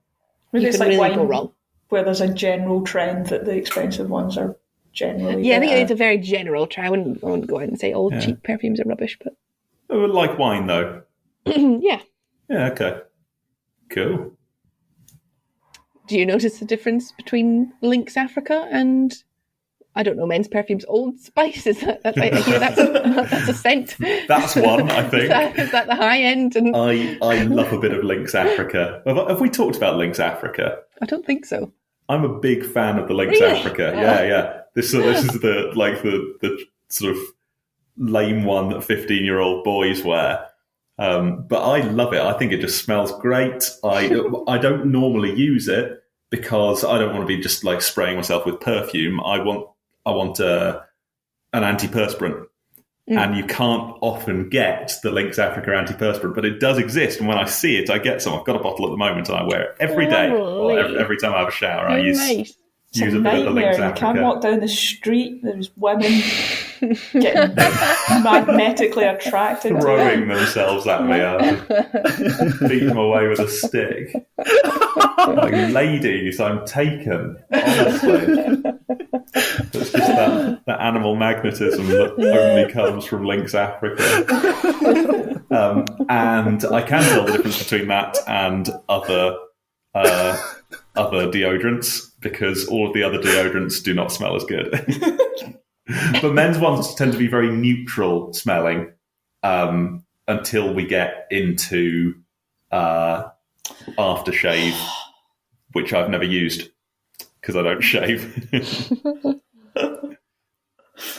S4: Maybe
S3: You
S4: it's
S3: can
S4: like
S3: really
S4: wine,
S3: go wrong.
S4: where there's a general trend that the expensive ones are generally
S3: Yeah, I think
S4: better.
S3: it's a very general try. I wouldn't go out and say all
S1: Yeah.
S3: cheap perfumes are rubbish, but...
S1: Oh, like wine, though.
S3: Yeah.
S1: Yeah, okay. Cool.
S3: Do you notice the difference between Lynx Africa and, I don't know, men's perfumes Old Spice? Is that I hear that's a scent.
S1: That's one, I think.
S3: Is that the high end? And
S1: I love a bit of Lynx Africa. Have we talked about Lynx Africa?
S3: I don't think so.
S1: I'm a big fan of the Lynx
S3: Really?
S1: Africa.
S3: Oh.
S1: Yeah. This is the sort of lame one that 15-year-old boys wear. But I love it. I think it just smells great. I don't normally use it because I don't want to be just like spraying myself with perfume. I want an antiperspirant. And you can't often get the Lynx Africa antiperspirant, but it does exist. And when I see it, I get some. I've got a bottle at the moment, and I wear it every day. Or every time I have a shower, I use
S3: Nice.
S4: It's a
S1: a bit of the Lynx
S4: nightmare. You
S1: Africa.
S4: can't walk down the street. There's women getting magnetically attracted to
S1: Throwing
S4: it.
S1: themselves at me. I beat them away with a stick. Like, ladies, I'm taken. Honestly. It's just that animal magnetism that only comes from Lynx Africa. And I can tell the difference between that and other deodorants, because all of the other deodorants do not smell as good. But men's ones tend to be very neutral smelling until we get into aftershave, which I've never used because I don't shave.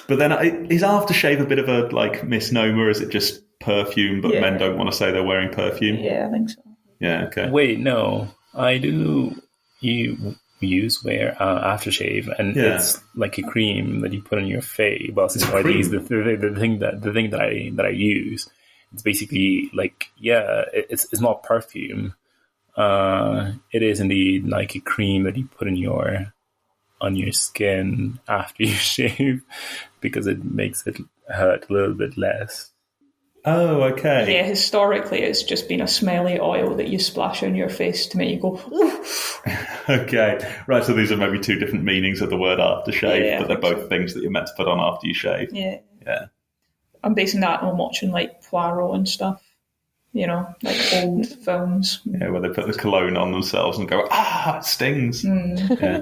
S1: But then is aftershave a bit of a like misnomer? Is it just perfume, but men don't want to say they're wearing perfume?
S4: Yeah, I think so.
S1: Yeah, okay.
S2: Wait, no. I do wear aftershave, and it's like a cream that you put on your face. Well, or at least the thing that I use. It's basically like, it's not perfume. It is indeed like a cream that you put on your skin after you shave, because it makes it hurt a little bit less.
S1: Oh, okay.
S4: Yeah, historically it's just been a smelly oil that you splash on your face to make you go, oof.
S1: Okay. Right, so these are maybe two different meanings of the word aftershave, but they're both things that you're meant to put on after you shave.
S4: Yeah.
S1: Yeah.
S4: I'm basing that on watching like Poirot and stuff, like old films.
S1: Yeah, where they put the cologne on themselves and go, it stings. Yeah.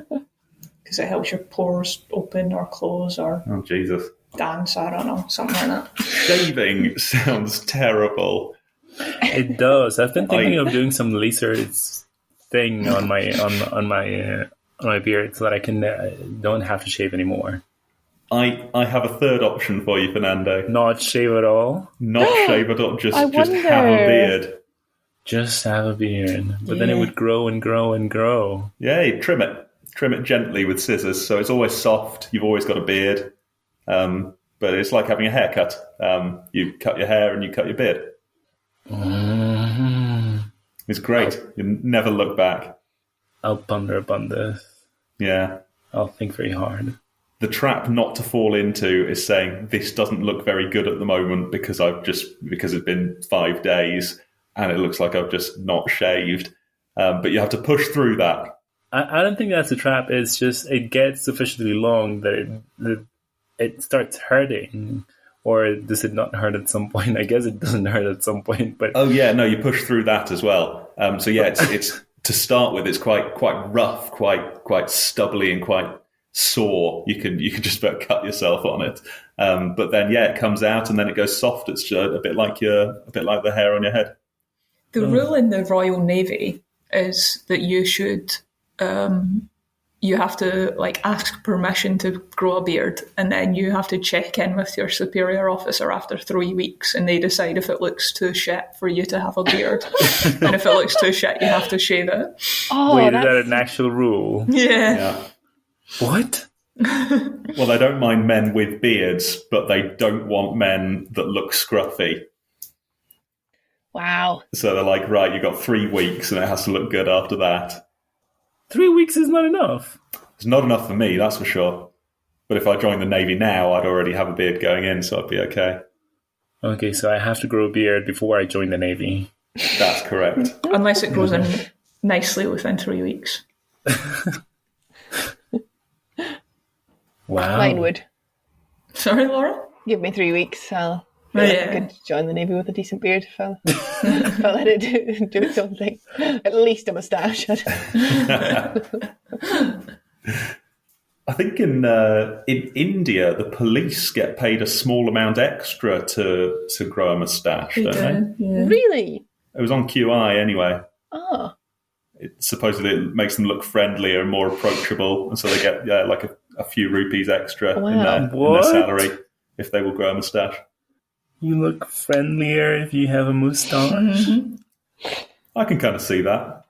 S4: Because it helps your pores open or close or
S1: Oh, Jesus.
S4: dance, I don't know, something like that.
S1: Shaving sounds terrible.
S2: It does. I've been thinking of doing some laser thing on my beard so that I can don't have to shave anymore.
S1: I have a third option for you, Fernando.
S2: Not shave at all.
S1: Not shave at all, just have a
S3: wonder.
S1: beard.
S2: Just have a beard, but then it would grow and grow and grow.
S1: Yeah, you trim it gently with scissors, so it's always soft. You've always got a beard, but it's like having a haircut. You cut your hair and you cut your beard.
S2: Mm-hmm.
S1: It's great. You never look back.
S2: I'll ponder upon this.
S1: Yeah.
S2: I'll think very hard.
S1: The trap not to fall into is saying this doesn't look very good at the moment because it's been 5 days and it looks like I've just not shaved. But you have to push through that.
S2: I don't think that's a trap. It's just it gets sufficiently long that it starts hurting Or does it not hurt at some point? I guess it doesn't hurt at some point, but
S1: oh yeah, no, you push through that as well. So yeah, it's to start with, it's quite rough, quite stubbly, and quite sore. You can just about cut yourself on it. But then yeah, it comes out and then it goes soft. It's a bit like the hair on your head.
S4: The rule in the Royal Navy is that you should. You have to ask permission to grow a beard, and then you have to check in with your superior officer after 3 weeks, and they decide if it looks too shit for you to have a beard. And if it looks too shit, you have to shave it.
S3: Oh,
S2: wait, is that an actual rule?
S4: Yeah.
S2: What?
S1: Well, they don't mind men with beards, but they don't want men that look scruffy.
S3: Wow.
S1: So they're like, right, you've got 3 weeks, and it has to look good after that.
S2: 3 weeks is not enough.
S1: It's not enough for me, that's for sure. But if I joined the Navy now, I'd already have a beard going in, so I'd be okay.
S2: Okay, so I have to grow a beard before I join the Navy.
S1: That's correct.
S4: Unless it grows in nicely within 3 weeks.
S2: Wow.
S3: Mine would.
S4: Sorry, Laura?
S3: Give me 3 weeks. I could join the Navy with a decent beard if I let it do its own thing. At least a moustache.
S1: I think in India, the police get paid a small amount extra to grow a moustache, don't they?
S4: Yeah.
S3: Really?
S1: It was on QI anyway.
S3: Oh.
S1: Supposedly it makes them look friendlier and more approachable, and so they get a few rupees extra in their salary if they will grow a moustache.
S2: You look friendlier if you have a moustache.
S4: Mm-hmm.
S1: I can kind of see that.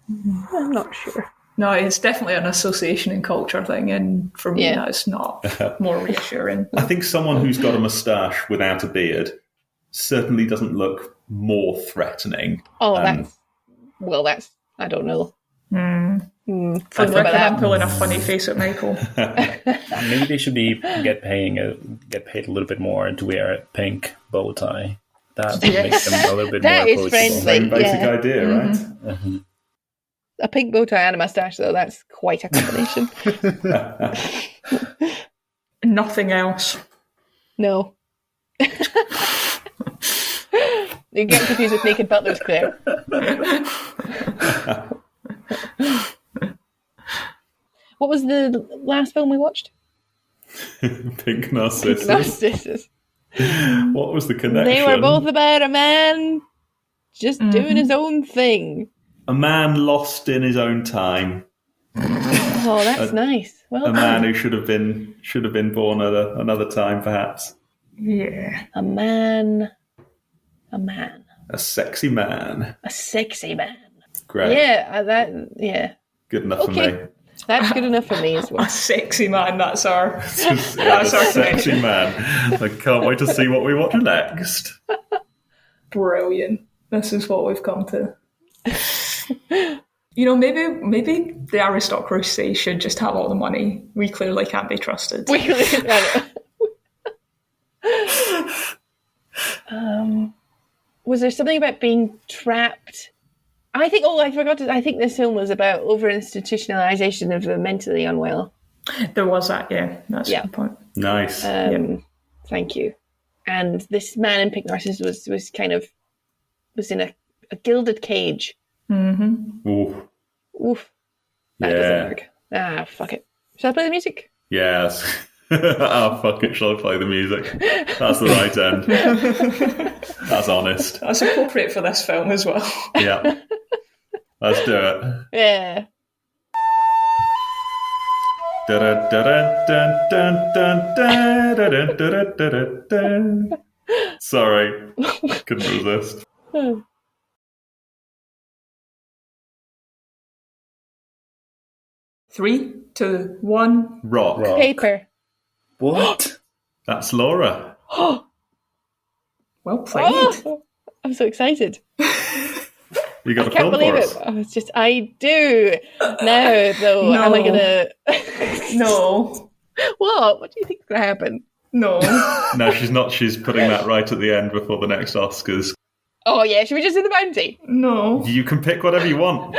S3: I'm not sure.
S4: No, it's definitely an association and culture thing, and for me that's not more reassuring.
S1: I think someone who's got a moustache without a beard certainly doesn't look more threatening.
S3: Oh, that's I don't know.
S4: For the record, I'm pulling a funny face at Michael.
S2: Maybe they should get paid a little bit more to wear a pink bow tie. That makes them a little bit more approachable.
S3: Friendly.
S1: Same basic idea, right?
S2: Mm-hmm.
S3: A pink bow tie and a moustache, though, that's quite a combination.
S4: Nothing else.
S3: No. You're getting confused with Naked Butlers, Claire. What was the last film we watched?
S1: Pink Narcissus.
S3: Pink Narcissus.
S1: What was the connection?
S3: They were both about a man just doing his own thing.
S1: A man lost in his own time.
S3: Oh, that's nice. Well,
S1: a man who should have been born at another time, perhaps.
S4: Yeah.
S3: A man.
S1: A sexy man.
S3: A sexy man.
S1: Great.
S3: Yeah,
S1: Good enough for me.
S3: That's good enough for me as well.
S4: A sexy man, that's our
S1: sexy man. I can't wait to see what we watch next.
S4: Brilliant. This is what we've come to. You know, maybe the aristocracy should just have all the money. We clearly can't be trusted.
S3: Was there something about being trapped? I think this film was about over-institutionalization of the mentally unwell.
S4: There was that, yeah. That's the point.
S1: Nice.
S3: Thank you. And this man in Pink Narcissus was in a gilded cage.
S4: Mm-hmm.
S1: Oof.
S3: That doesn't work. Fuck it. Shall I play the music?
S1: Yes. Fuck it, shall I play the music? That's the right end. That's honest.
S4: That's appropriate for this film as well.
S1: Yeah. Let's do it.
S3: Yeah.
S1: Sorry. Couldn't resist.
S4: 3, 2, 1.
S1: Rock.
S3: Paper.
S2: What?
S1: That's Laura.
S4: Well played.
S3: I'm so excited.
S1: You got
S3: I
S1: a
S3: can't
S1: film
S3: believe
S1: for
S3: it.
S1: us?
S3: I do. Now, though,
S4: No.
S3: am I going to...
S4: No.
S3: What do you think is going to happen?
S4: No.
S1: No, she's not. She's putting that right at the end before the next Oscars.
S3: Oh, yeah, should we just do the bounty?
S4: No.
S1: You can pick whatever you want.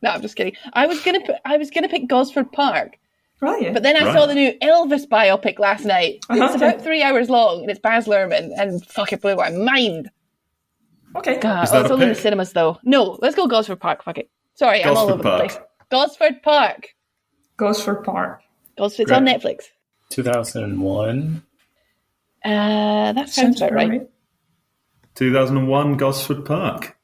S3: No, I'm just kidding. I was gonna pick Gosford Park
S4: Right.
S3: But then I saw the new Elvis biopic last night. It's about 3 hours long, and it's Baz Luhrmann, and fuck, it blew my mind.
S4: Okay.
S3: God, it's only in the cinemas, though. No, let's go Gosford Park, fuck it. Sorry, I'm all over the place. Gosford Park.
S4: Gosford Park.
S3: It's on Netflix.
S2: 2001?
S3: That sounds about right.
S1: 2001 Gosford Park.